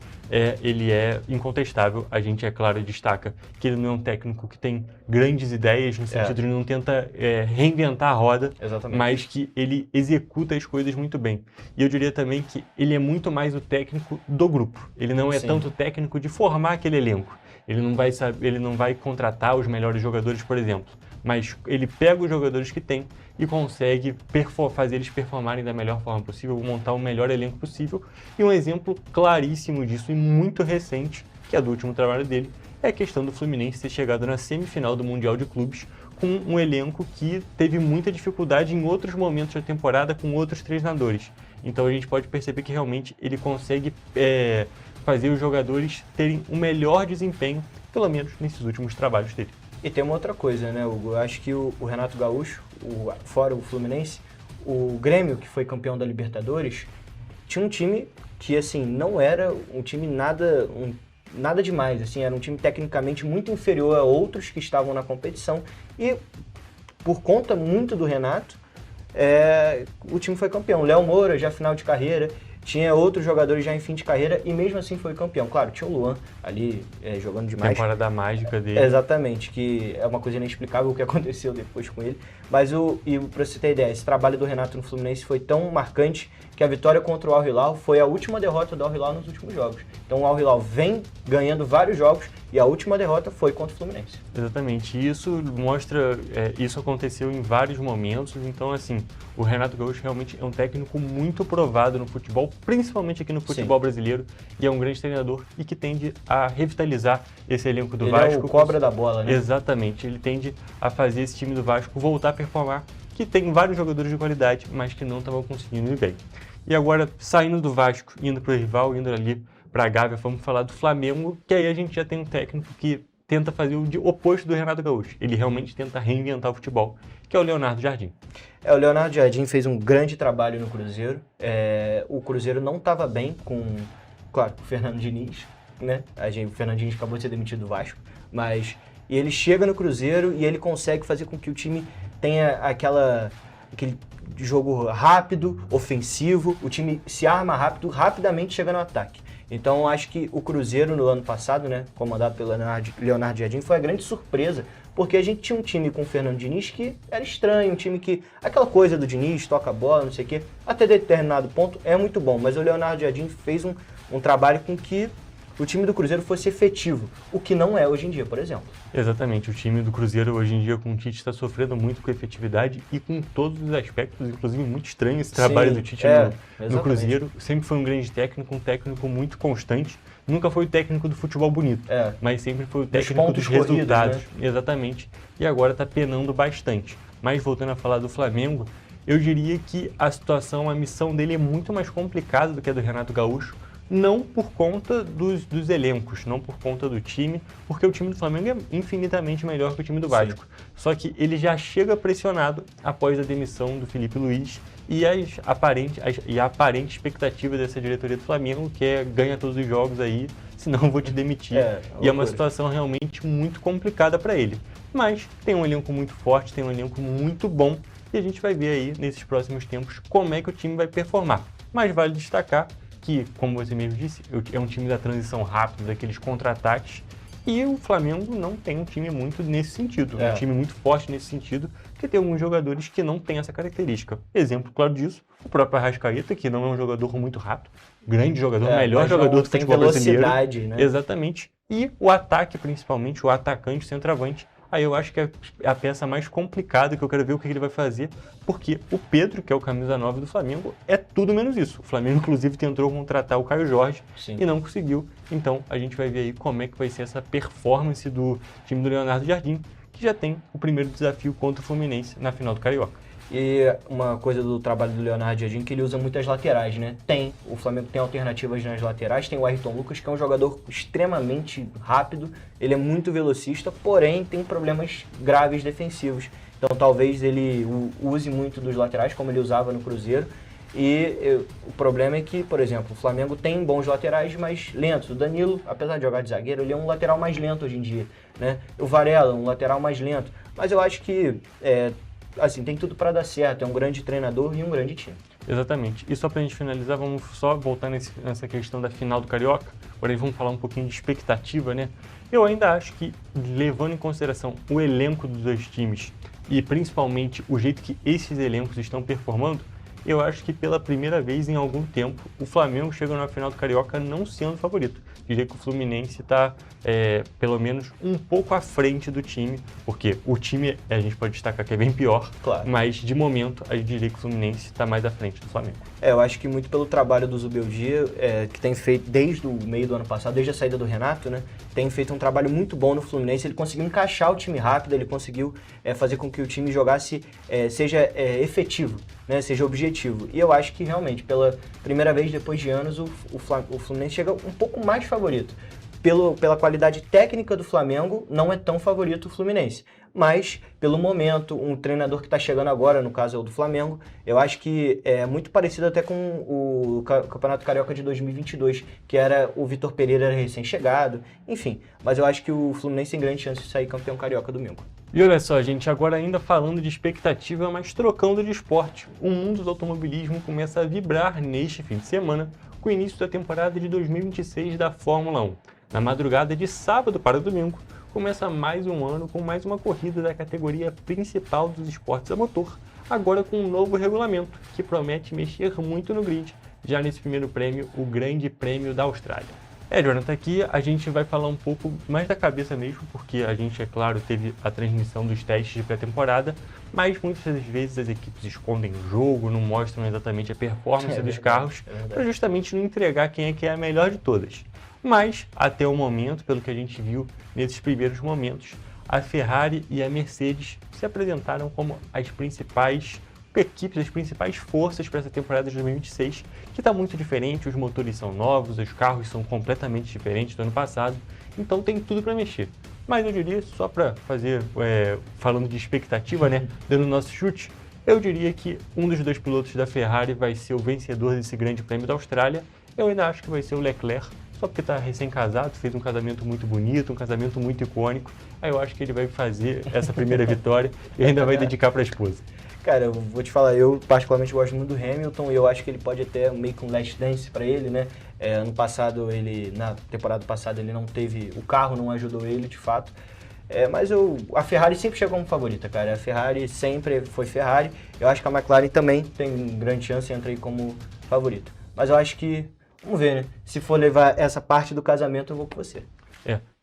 ele é incontestável. A gente, é claro, destaca que ele não é um técnico que tem grandes ideias, no sentido de não tenta reinventar a roda, mas que ele executa as coisas muito bem. E eu diria também que ele é muito mais o técnico do grupo. Ele não é tanto técnico de formar aquele elenco. Ele não vai contratar os melhores jogadores, por exemplo, mas ele pega os jogadores que tem e consegue fazer eles performarem da melhor forma possível, montar o melhor elenco possível. E um exemplo claríssimo disso e muito recente, que é do último trabalho dele, é a questão do Fluminense ter chegado na semifinal do Mundial de Clubes com um elenco que teve muita dificuldade em outros momentos da temporada com outros treinadores. Então a gente pode perceber que realmente ele consegue fazer os jogadores terem um melhor desempenho, pelo menos nesses últimos trabalhos dele. E tem uma outra coisa, né, Hugo? Eu acho que o Renato Gaúcho, fora o Fluminense, o Grêmio, que foi campeão da Libertadores, tinha um time que, assim, não era um time nada demais, assim, era um time tecnicamente muito inferior a outros que estavam na competição e, por conta muito do Renato, o time foi campeão. Léo Moura, já final de carreira, tinha outros jogadores já em fim de carreira e mesmo assim foi campeão. Claro, tinha o Luan ali jogando demais. Temporada mágica dele. Exatamente, que é uma coisa inexplicável o que aconteceu depois com ele. Mas, pra você ter ideia, esse trabalho do Renato no Fluminense foi tão marcante que a vitória contra o Al Hilal foi a última derrota do Al Hilal nos últimos jogos. Então o Al Hilal vem ganhando vários jogos e a última derrota foi contra o Fluminense. Exatamente, e isso mostra, isso aconteceu em vários momentos, então assim, o Renato Gaúcho realmente é um técnico muito provado no futebol, principalmente aqui no futebol brasileiro, e é um grande treinador e que tende a revitalizar esse elenco do Vasco. Ele é o cobra da bola, né? Exatamente, ele tende a fazer esse time do Vasco voltar a performar, que tem vários jogadores de qualidade, mas que não estavam conseguindo ir bem. E agora, saindo do Vasco, indo para o rival, indo ali para a Gávea, vamos falar do Flamengo, que aí a gente já tem um técnico que tenta fazer o oposto do Renato Gaúcho. Ele realmente tenta reinventar o futebol, que é o Leonardo Jardim. O Leonardo Jardim fez um grande trabalho no Cruzeiro. O Cruzeiro não estava bem com, claro, o Fernando Diniz, né? O Fernando Diniz acabou de ser demitido do Vasco, mas ele chega no Cruzeiro e ele consegue fazer com que o time tenha aquele jogo rápido, ofensivo, o time se arma rápido, rapidamente chega no ataque. Então, acho que o Cruzeiro no ano passado, né, comandado pelo Leonardo Jardim, foi a grande surpresa, porque a gente tinha um time com o Fernando Diniz que era estranho, um time que, aquela coisa do Diniz, toca a bola, não sei o quê, até determinado ponto é muito bom, mas o Leonardo Jardim fez um trabalho com que o time do Cruzeiro fosse efetivo, o que não é hoje em dia, por exemplo. Exatamente, o time do Cruzeiro hoje em dia com o Tite está sofrendo muito com efetividade e com todos os aspectos, inclusive muito estranho esse trabalho do Tite no Cruzeiro. Sempre foi um grande técnico, um técnico muito constante, nunca foi o técnico do futebol bonito, mas sempre foi o técnico dos resultados. Né? Exatamente, e agora está penando bastante. Mas voltando a falar do Flamengo, eu diria que a situação, a missão dele é muito mais complicada do que a do Renato Gaúcho, não por conta dos elencos, não por conta do time, porque o time do Flamengo é infinitamente melhor que o time do Vasco. Sim. Só que ele já chega pressionado após a demissão do Felipe Luiz e a aparente expectativa dessa diretoria do Flamengo, que é ganha todos os jogos aí, senão eu vou te demitir. E é uma situação realmente muito complicada para ele. Mas tem um elenco muito forte, tem um elenco muito bom e a gente vai ver aí nesses próximos tempos como é que o time vai performar. Mas vale destacar que, como você mesmo disse, é um time da transição rápida, daqueles contra-ataques, e o Flamengo não tem um time muito nesse sentido, um time muito forte nesse sentido, porque tem alguns jogadores que não têm essa característica. Exemplo claro disso, o próprio Arrascaeta, que não é um jogador muito rápido, grande jogador, melhor jogador do futebol brasileiro. Né? Exatamente. E o ataque, principalmente, o atacante, centroavante, aí eu acho que é a peça mais complicada, que eu quero ver o que ele vai fazer, porque o Pedro, que é o camisa 9 do Flamengo, é tudo menos isso. O Flamengo, inclusive, tentou contratar o Caio Jorge e não conseguiu. Então, a gente vai ver aí como é que vai ser essa performance do time do Leonardo Jardim, que já tem o primeiro desafio contra o Fluminense na final do Carioca. E uma coisa do trabalho do Leonardo Jardim que ele usa muitas laterais, né? O Flamengo tem alternativas nas laterais, tem o Ayrton Lucas, que é um jogador extremamente rápido, ele é muito velocista, porém tem problemas graves defensivos. Então talvez ele use muito dos laterais, como ele usava no Cruzeiro. E o problema é que, por exemplo, o Flamengo tem bons laterais, mas lentos. O Danilo, apesar de jogar de zagueiro, ele é um lateral mais lento hoje em dia, né? O Varela, um lateral mais lento. Mas eu acho que assim, tem tudo para dar certo, é um grande treinador e um grande time. Exatamente. E só para a gente finalizar, vamos só voltar nessa questão da final do Carioca. Agora vamos falar um pouquinho de expectativa, né? Eu ainda acho que, levando em consideração o elenco dos dois times e principalmente o jeito que esses elencos estão performando, Eu acho que pela primeira vez em algum tempo, o Flamengo chega na final do Carioca não sendo favorito. Diria que o Fluminense está, pelo menos, um pouco à frente do time, porque o time, a gente pode destacar que é bem pior, claro. Mas de momento, eu diria que o Fluminense está mais à frente do Flamengo. Eu acho que muito pelo trabalho do Zubeldia, que tem feito desde o meio do ano passado, desde a saída do Renato, né, tem feito um trabalho muito bom no Fluminense. Ele conseguiu encaixar o time rápido, ele conseguiu fazer com que o time jogasse, seja efetivo, né, seja objetivo. E eu acho que realmente, pela primeira vez depois de anos, o Fluminense chega um pouco mais favorito. Pela qualidade técnica do Flamengo, não é tão favorito o Fluminense. Mas, pelo momento, um treinador que está chegando agora, no caso é o do Flamengo, eu acho que é muito parecido até com o Campeonato Carioca de 2022, que era o Vitor Pereira recém-chegado, enfim. Mas eu acho que o Fluminense tem grande chance de sair campeão carioca domingo. E olha só, gente, agora ainda falando de expectativa, mas trocando de esporte. O mundo do automobilismo começa a vibrar neste fim de semana, com o início da temporada de 2026 da Fórmula 1. Na madrugada de sábado para domingo, começa mais um ano com mais uma corrida da categoria principal dos esportes a motor, agora com um novo regulamento, que promete mexer muito no grid, já nesse primeiro prêmio, o Grande Prêmio da Austrália. Jonathan, aqui a gente vai falar um pouco mais da cabeça mesmo, porque a gente, é claro, teve a transmissão dos testes de pré-temporada, mas muitas das vezes as equipes escondem o jogo, não mostram exatamente a performance dos carros, para justamente não entregar quem é que é a melhor de todas. Mas, até o momento, pelo que a gente viu nesses primeiros momentos, a Ferrari e a Mercedes se apresentaram como as principais equipes, as principais forças para essa temporada de 2026, que está muito diferente, os motores são novos, os carros são completamente diferentes do ano passado, então tem tudo para mexer. Mas eu diria, só para fazer, falando de expectativa, né, dando nosso chute, eu diria que um dos dois pilotos da Ferrari vai ser o vencedor desse Grande Prêmio da Austrália. Eu ainda acho que vai ser o Leclerc, só porque está recém-casado, fez um casamento muito bonito, um casamento muito icônico. Aí eu acho que ele vai fazer essa primeira vitória e ainda vai dedicar para a esposa. Cara, eu vou te falar, eu particularmente gosto muito do Hamilton e eu acho que ele pode até meio que um last dance para ele, né? Ano passado, na temporada passada, ele não teve, o carro não ajudou ele, de fato. Mas a Ferrari sempre chegou como favorita, cara. A Ferrari sempre foi Ferrari. Eu acho que a McLaren também tem grande chance de entrar aí como favorita. Mas eu acho que, vamos ver, né? Se for levar essa parte do casamento, eu vou com você.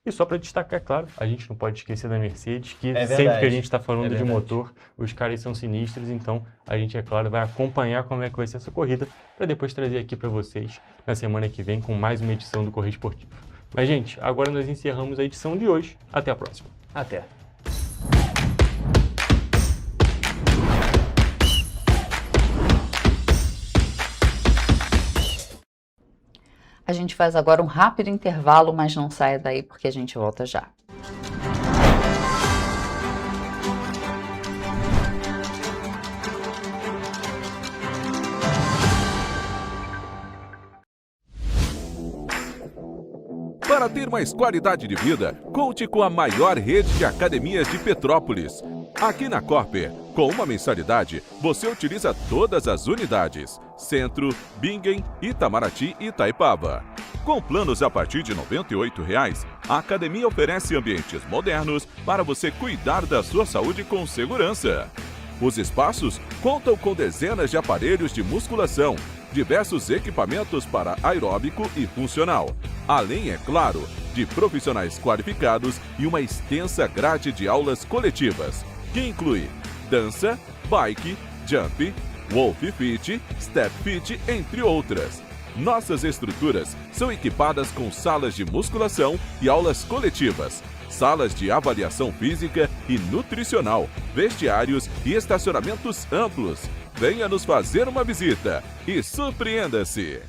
E só para destacar, claro, a gente não pode esquecer da Mercedes, que verdade, sempre que a gente está falando de motor, os caras são sinistros, então a gente, é claro, vai acompanhar como é que vai ser essa corrida, para depois trazer aqui para vocês na semana que vem com mais uma edição do Correio Esportivo. Mas, gente, agora nós encerramos a edição de hoje. Até a próxima. Até. A gente faz agora um rápido intervalo, mas não saia daí porque a gente volta já. Para ter mais qualidade de vida, conte com a maior rede de academias de Petrópolis. Aqui na Corper, com uma mensalidade, você utiliza todas as unidades: Centro, Bingen, Itamaraty e Itaipava. Com planos a partir de R$ 98,00, a academia oferece ambientes modernos para você cuidar da sua saúde com segurança. Os espaços contam com dezenas de aparelhos de musculação, diversos equipamentos para aeróbico e funcional, além, é claro, de profissionais qualificados e uma extensa grade de aulas coletivas, que inclui dança, bike, jump, wolf fit, step fit, entre outras. Nossas estruturas são equipadas com salas de musculação e aulas coletivas, salas de avaliação física e nutricional, vestiários e estacionamentos amplos. Venha nos fazer uma visita e surpreenda-se!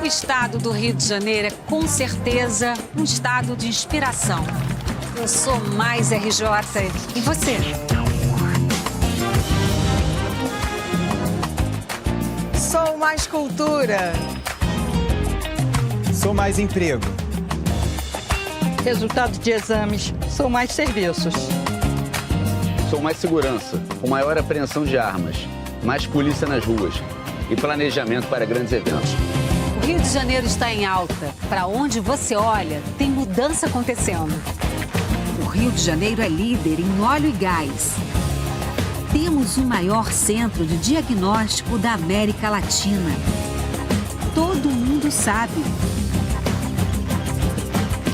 O estado do Rio de Janeiro é, com certeza, um estado de inspiração. Eu sou mais RJ. E você? Sou mais cultura. Sou mais emprego. Resultado de exames. Sou mais serviços. Sou mais segurança, com maior apreensão de armas, mais polícia nas ruas e planejamento para grandes eventos. O Rio de Janeiro está em alta. Para onde você olha, tem mudança acontecendo. O Rio de Janeiro é líder em óleo e gás. temos o maior centro de diagnóstico da América Latina. Todo mundo sabe.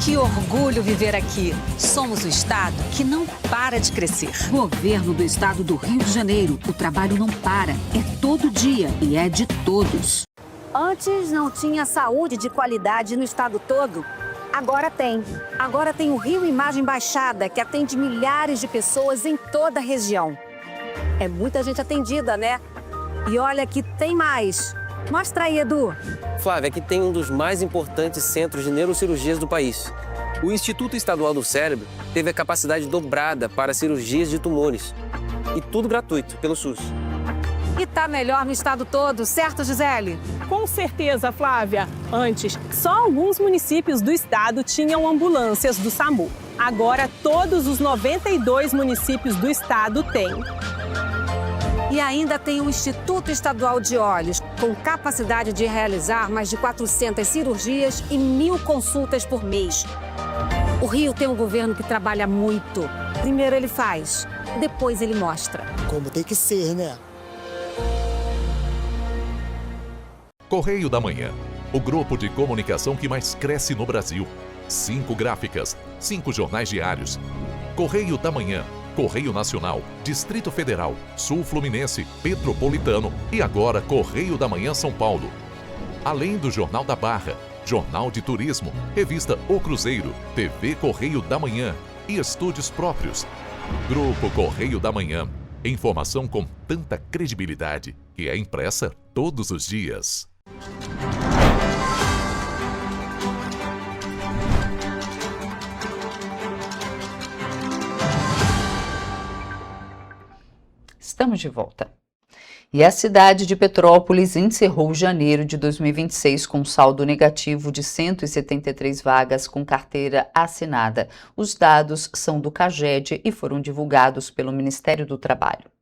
Que orgulho viver aqui. Somos o estado que não para de crescer. Governo do estado do Rio de Janeiro. O trabalho não para. É todo dia e é de todos. Antes não tinha saúde de qualidade no estado todo. Agora tem. Agora tem o Rio Imagem Baixada, que atende milhares de pessoas em toda a região. É muita gente atendida, né? E olha que tem mais. Mostra aí, Edu. Flávia, aqui tem um dos mais importantes centros de neurocirurgias do país. O Instituto Estadual do Cérebro teve a capacidade dobrada para cirurgias de tumores. E tudo gratuito, pelo SUS. E tá melhor no estado todo, certo, Gisele? Com certeza, Flávia. Antes, só alguns municípios do estado tinham ambulâncias do SAMU. Agora, todos os 92 municípios do estado têm. E ainda tem o Instituto Estadual de Olhos, com capacidade de realizar mais de 400 cirurgias e 1.000 consultas por mês. O Rio tem um governo que trabalha muito. Primeiro ele faz, depois ele mostra. Como tem que ser, né? Correio da Manhã, o grupo de comunicação que mais cresce no Brasil. 5 gráficas, 5 jornais diários. Correio da Manhã, Correio Nacional, Distrito Federal, Sul Fluminense, Petropolitano e agora Correio da Manhã São Paulo. Além do Jornal da Barra, Jornal de Turismo, Revista O Cruzeiro, TV Correio da Manhã e estúdios próprios. Grupo Correio da Manhã. Informação com tanta credibilidade que é impressa todos os dias. Estamos de volta. E a cidade de Petrópolis encerrou janeiro de 2026 com saldo negativo de 173 vagas com carteira assinada. Os dados são do CAGED e foram divulgados pelo Ministério do Trabalho.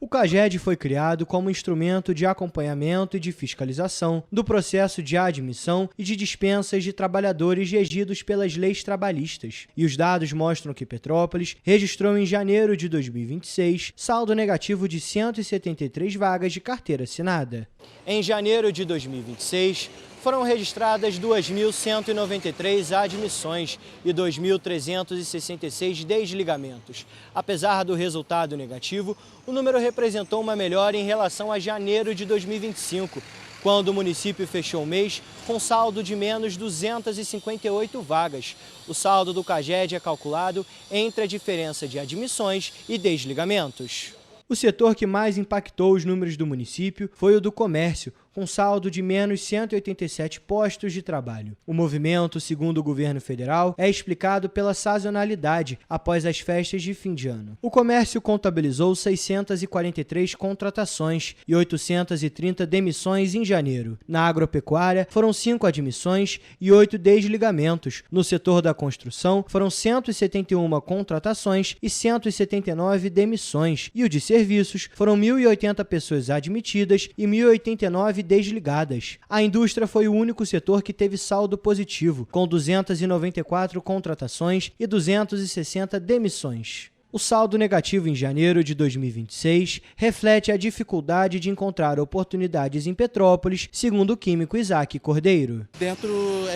O CAGED foi criado como instrumento de acompanhamento e de fiscalização do processo de admissão e de dispensas de trabalhadores regidos pelas leis trabalhistas. E os dados mostram que Petrópolis registrou em janeiro de 2026 saldo negativo de 173 vagas de carteira assinada. Em janeiro de 2026, foram registradas 2.193 admissões e 2.366 desligamentos. Apesar do resultado negativo, o número representou uma melhora em relação a janeiro de 2025, quando o município fechou o mês com saldo de menos 258 vagas. O saldo do CAGED é calculado entre a diferença de admissões e desligamentos. O setor que mais impactou os números do município foi o do comércio, com saldo de menos 187 postos de trabalho. O movimento, segundo o governo federal, é explicado pela sazonalidade após as festas de fim de ano. O comércio contabilizou 643 contratações e 830 demissões em janeiro. Na agropecuária, foram 5 admissões e 8 desligamentos. No setor da construção, foram 171 contratações e 179 demissões. E o de serviços, foram 1.080 pessoas admitidas e 1.089 desligadas. A indústria foi o único setor que teve saldo positivo, com 294 contratações e 260 demissões. O saldo negativo em janeiro de 2026 reflete a dificuldade de encontrar oportunidades em Petrópolis, segundo o químico Isaac Cordeiro. Dentro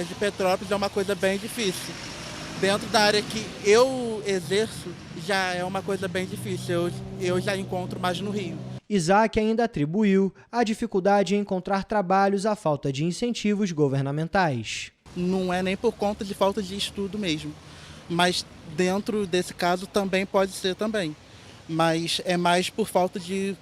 de Petrópolis é uma coisa bem difícil. Dentro da área que eu exerço, já é uma coisa bem difícil. Eu já encontro mais no Rio. Isaac ainda atribuiu a dificuldade em encontrar trabalhos à falta de incentivos governamentais. Não é nem por conta de falta de estudo mesmo, mas dentro desse caso também pode ser também, mas é mais por falta de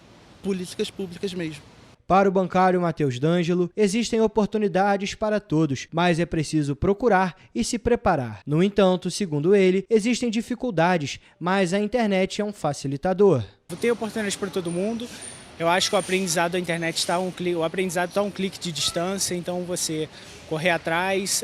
políticas públicas mesmo. Para o bancário Matheus D'Angelo, existem oportunidades para todos, mas é preciso procurar e se preparar. No entanto, segundo ele, existem dificuldades, mas a internet é um facilitador. Tem oportunidades para todo mundo. Eu acho que o aprendizado da internet está um clique de distância, então você correr atrás,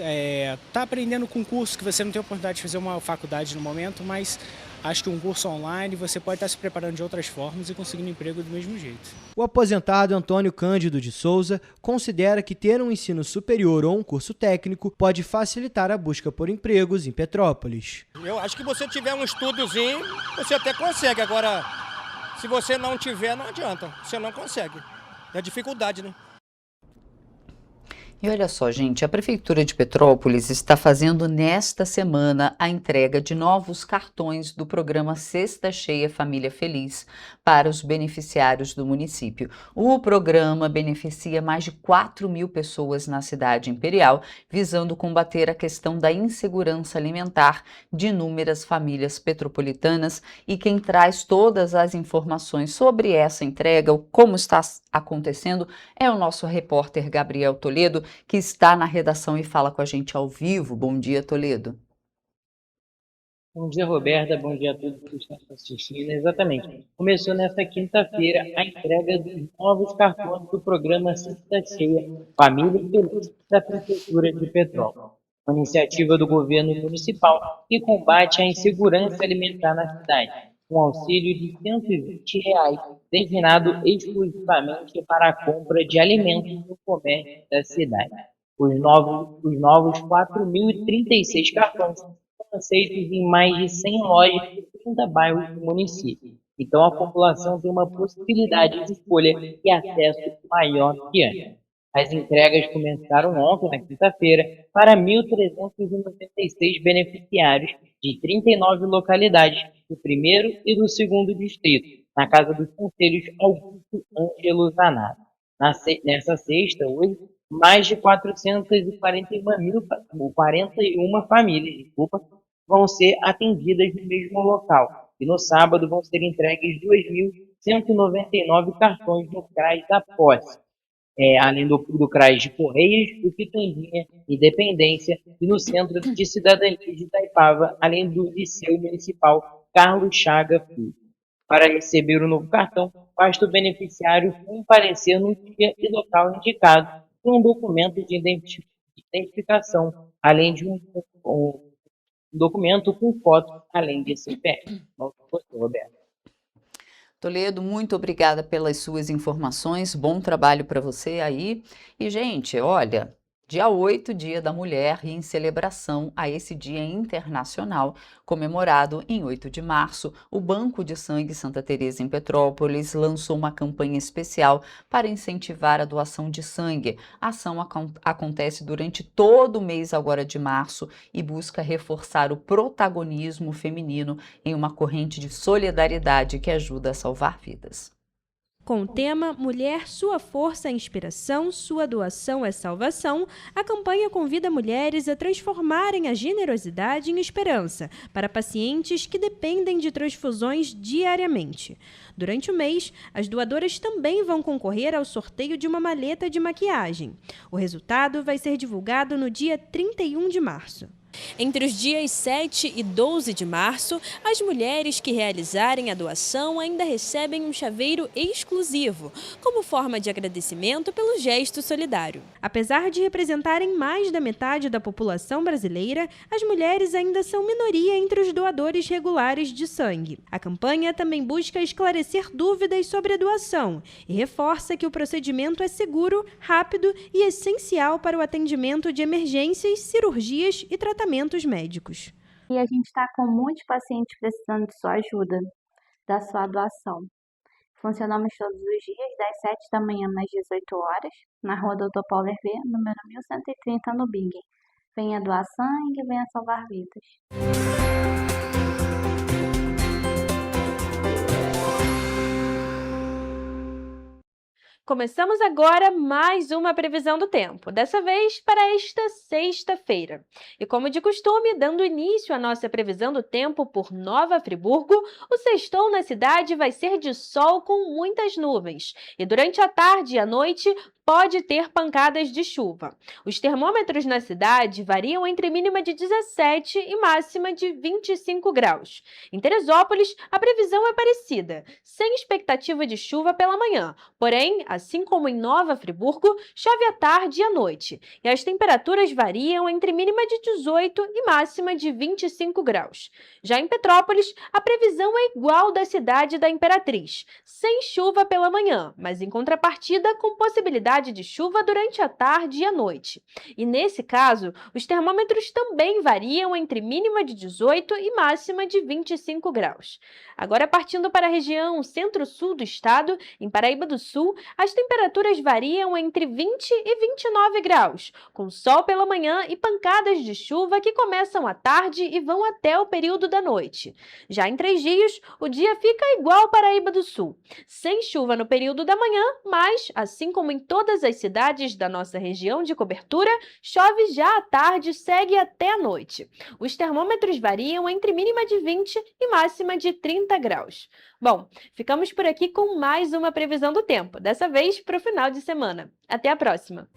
tá aprendendo com um curso que você não tem oportunidade de fazer uma faculdade no momento, mas acho que um curso online você pode estar se preparando de outras formas e conseguindo emprego do mesmo jeito. O aposentado Antônio Cândido de Souza considera que ter um ensino superior ou um curso técnico pode facilitar a busca por empregos em Petrópolis. Eu acho que você tiver um estudozinho, você até consegue. Agora, Se você não tiver, não adianta, você não consegue. É dificuldade, né? E olha só, gente, a Prefeitura de Petrópolis está fazendo nesta semana a entrega de novos cartões do programa Cesta Cheia Família Feliz para os beneficiários do município. O programa beneficia mais de 4.000 pessoas na cidade imperial, visando combater a questão da insegurança alimentar de inúmeras famílias petropolitanas. E quem traz todas as informações sobre essa entrega, como está acontecendo, é o nosso repórter Gabriel Toledo, que está na redação e fala com a gente ao vivo. Bom dia, Toledo. Bom dia, Roberta. Bom dia a todos que estão assistindo. Exatamente. Começou nesta quinta-feira a entrega dos novos cartões do programa Cesta Cheia Família Feliz da Prefeitura de Petrópolis, uma iniciativa do governo municipal que combate a insegurança alimentar na cidade, com auxílio de R$120, destinado exclusivamente para a compra de alimentos no comércio da cidade. Os novos 4.036 cartões são aceitos em mais de 100 lojas de 30 bairros do município. Então, a população tem uma possibilidade de escolha e acesso maior que antes. As entregas começaram ontem, na quinta-feira, para 1.396 beneficiários de 39 localidades do primeiro e do segundo distrito, na Casa dos Conselhos Augusto Ângelo Zanata. Nessa sexta, hoje, mais de 441 famílias vão ser atendidas no mesmo local. E no sábado vão ser entregues 2.199 cartões no CRAS da Posse, além do CRAS de Correias, do Pitandinha, Independência e no Centro de Cidadania de Itaipava, além do Liceu Municipal Carlos Chaga Filho. Para receber o novo cartão, basta o beneficiário comparecer no dia e local indicado com um documento de identificação, além de um documento com foto, além de CPF. Roberto. Toledo, muito obrigada pelas suas informações, bom trabalho para você aí. E, gente, olha, dia 8, Dia da Mulher, e em celebração a esse Dia Internacional, comemorado em 8 de março, o Banco de Sangue Santa Teresa em Petrópolis lançou uma campanha especial para incentivar a doação de sangue. A ação acontece durante todo o mês agora de março e busca reforçar o protagonismo feminino em uma corrente de solidariedade que ajuda a salvar vidas. Com o tema Mulher, Sua Força é Inspiração, Sua Doação é Salvação, a campanha convida mulheres a transformarem a generosidade em esperança para pacientes que dependem de transfusões diariamente. Durante o mês, as doadoras também vão concorrer ao sorteio de uma maleta de maquiagem. O resultado vai ser divulgado no dia 31 de março. Entre os dias 7 e 12 de março, as mulheres que realizarem a doação ainda recebem um chaveiro exclusivo, como forma de agradecimento pelo gesto solidário. Apesar de representarem mais da metade da população brasileira, as mulheres ainda são minoria entre os doadores regulares de sangue. A campanha também busca esclarecer dúvidas sobre a doação e reforça que o procedimento é seguro, rápido e essencial para o atendimento de emergências, cirurgias e tratamentos médicos. E a gente está com muitos pacientes precisando de sua ajuda, da sua doação. Funcionamos todos os dias, das 7 da manhã às 18 horas, na rua Dr. Paulo Hervé, número 1130, no Bingen. Venha doar sangue, venha salvar vidas. Começamos agora mais uma previsão do tempo, dessa vez para esta sexta-feira. E como de costume, dando início à nossa previsão do tempo por Nova Friburgo, o sextou na cidade vai ser de sol com muitas nuvens. E durante a tarde e a noite, pode ter pancadas de chuva. Os termômetros na cidade variam entre mínima de 17 e máxima de 25 graus. Em Teresópolis, a previsão é parecida, sem expectativa de chuva pela manhã. Porém, assim como em Nova Friburgo, chove à tarde e à noite. E as temperaturas variam entre mínima de 18 e máxima de 25 graus. Já em Petrópolis, a previsão é igual da cidade da Imperatriz, sem chuva pela manhã, mas em contrapartida com possibilidade possibilidade de chuva durante a tarde e a noite. E nesse caso, os termômetros também variam entre mínima de 18 e máxima de 25 graus. Agora, partindo para a região centro-sul do estado, em Paraíba do Sul, as temperaturas variam entre 20 e 29 graus, com sol pela manhã e pancadas de chuva que começam à tarde e vão até o período da noite. Já em 3 dias, o dia fica igual Paraíba do Sul, sem chuva no período da manhã, mas, assim como em todas as cidades da nossa região de cobertura, chove já à tarde e segue até a noite. Os termômetros variam entre mínima de 20 e máxima de 30 graus. Bom, ficamos por aqui com mais uma previsão do tempo, dessa vez para o final de semana. Até a próxima!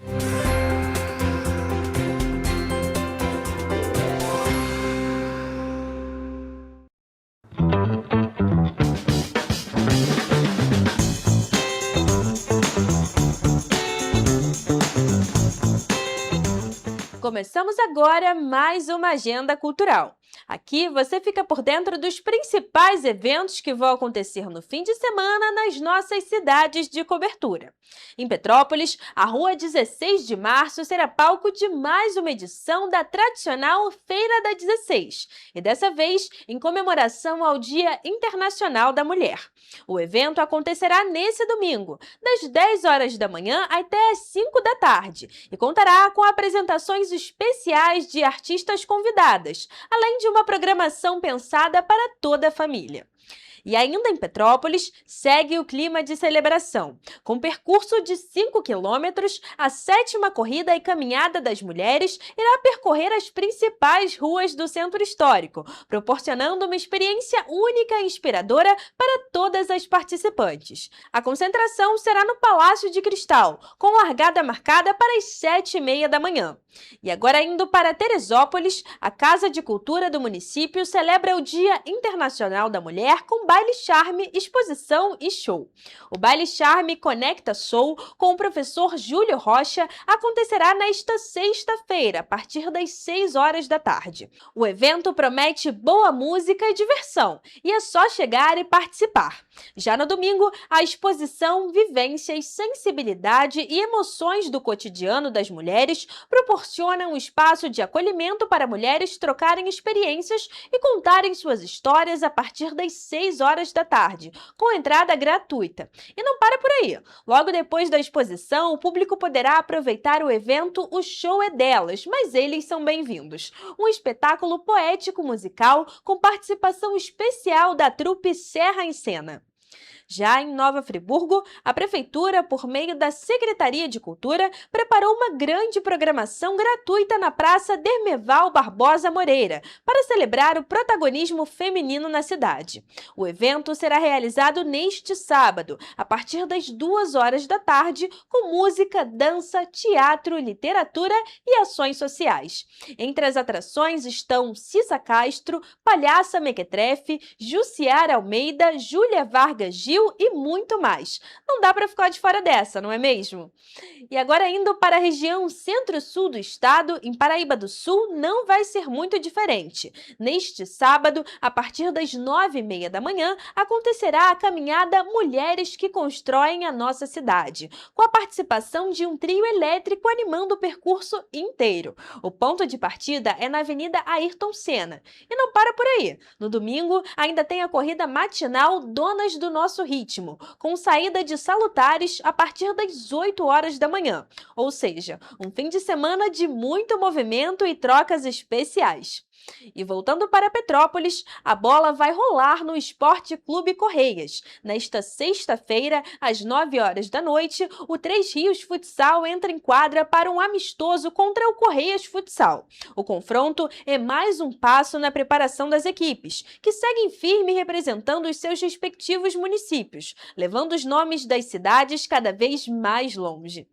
Começamos agora mais uma agenda cultural. Aqui você fica por dentro dos principais eventos que vão acontecer no fim de semana nas nossas cidades de cobertura. Em Petrópolis, a Rua 16 de Março será palco de mais uma edição da tradicional Feira da 16, e dessa vez em comemoração ao Dia Internacional da Mulher. O evento acontecerá nesse domingo, das 10 horas da manhã até as 5 da tarde, e contará com apresentações especiais de artistas convidadas, além de uma programação pensada para toda a família. E ainda em Petrópolis, segue o clima de celebração, com percurso de 5 quilômetros, a 7ª Corrida e Caminhada das Mulheres irá percorrer as principais ruas do centro histórico, proporcionando uma experiência única e inspiradora para todas as participantes. A concentração será no Palácio de Cristal, com largada marcada para as 7h30 da manhã. E agora indo para Teresópolis, a Casa de Cultura do município celebra o Dia Internacional da Mulher com baile charme, exposição e show. O baile charme Conecta Soul com o professor Júlio Rocha acontecerá nesta sexta-feira, a partir das 6 horas da tarde. O evento promete boa música e diversão, e é só chegar e participar. Já no domingo, a exposição Vivências, Sensibilidade e Emoções do Cotidiano das Mulheres proporciona um espaço de acolhimento para mulheres trocarem experiências e contarem suas histórias a partir das 6 horas da tarde, com entrada gratuita. E não para por aí. Logo depois da exposição, o público poderá aproveitar o evento O Show é Delas, mas eles são bem-vindos. Um espetáculo poético-musical com participação especial da trupe Serra em Cena. Já em Nova Friburgo, a Prefeitura, por meio da Secretaria de Cultura, preparou uma grande programação gratuita na Praça Dermeval Barbosa Moreira, para celebrar o protagonismo feminino na cidade. O evento será realizado neste sábado, a partir das 2 horas da tarde, com música, dança, teatro, literatura e ações sociais. Entre as atrações estão Cissa Castro, Palhaça Mequetrefe, Jussiara Almeida, Júlia Vargas Gil e muito mais. Não dá para ficar de fora dessa, não é mesmo? E agora indo para a região centro-sul do estado, em Paraíba do Sul, não vai ser muito diferente. Neste sábado, a partir das 9h30 da manhã, acontecerá a caminhada Mulheres que Constroem a Nossa Cidade, com a participação de um trio elétrico animando o percurso inteiro. O ponto de partida é na Avenida Ayrton Senna. E não para por aí. No domingo, ainda tem a corrida matinal Donas do Nosso Ritmo, com saída de Salutares a partir das 8 horas da manhã. Ou seja, um fim de semana de muito movimento e trocas especiais. E voltando para Petrópolis, a bola vai rolar no Esporte Clube Correias. Nesta sexta-feira, às 9 horas da noite, o Três Rios Futsal entra em quadra para um amistoso contra o Correias Futsal. O confronto é mais um passo na preparação das equipes, que seguem firme representando os seus respectivos municípios, levando os nomes das cidades cada vez mais longe.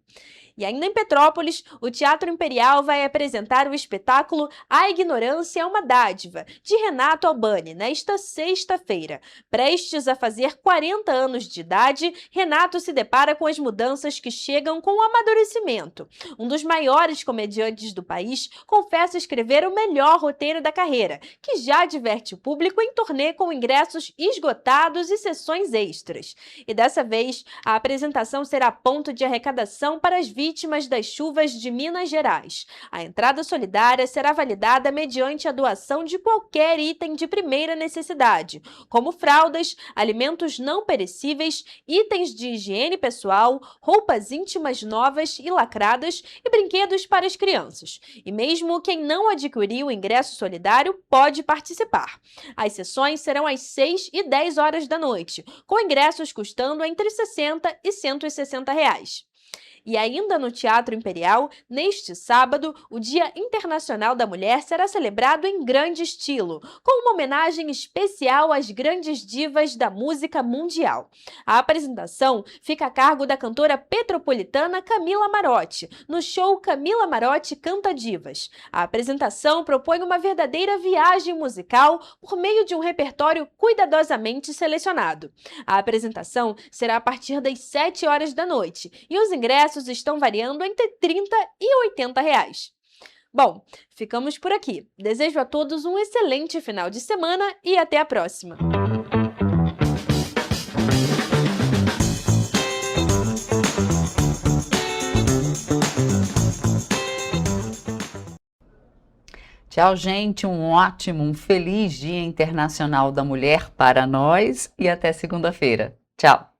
E ainda em Petrópolis, o Teatro Imperial vai apresentar o espetáculo A Ignorância é uma Dádiva, de Renato Albani, nesta sexta-feira. Prestes a fazer 40 anos de idade, Renato se depara com as mudanças que chegam com o amadurecimento. Um dos maiores comediantes do país confessa escrever o melhor roteiro da carreira, que já diverte o público em turnê com ingressos esgotados e sessões extras. E dessa vez, a apresentação será ponto de arrecadação para as vítimas das chuvas de Minas Gerais. A entrada solidária será validada mediante a doação de qualquer item de primeira necessidade, como fraldas, alimentos não perecíveis, itens de higiene pessoal, roupas íntimas novas e lacradas e brinquedos para as crianças. E mesmo quem não adquiriu o ingresso solidário pode participar. As sessões serão às 6 e 10 horas da noite, com ingressos custando entre R$ 60 e R$ 160 reais. E ainda no Teatro Imperial, neste sábado, o Dia Internacional da Mulher será celebrado em grande estilo, com uma homenagem especial às grandes divas da música mundial. A apresentação fica a cargo da cantora petropolitana Camila Marotti, no show Camila Marotti Canta Divas. A apresentação propõe uma verdadeira viagem musical por meio de um repertório cuidadosamente selecionado. A apresentação será a partir das 7 horas da noite e os ingressos estão variando entre R$ 30 e R$ 80 reais. Bom, ficamos por aqui. Desejo a todos um excelente final de semana e até a próxima. Tchau, gente. Um feliz Dia Internacional da Mulher para nós e até segunda-feira. Tchau.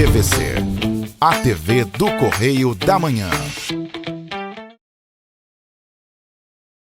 TVC, a TV do Correio da Manhã.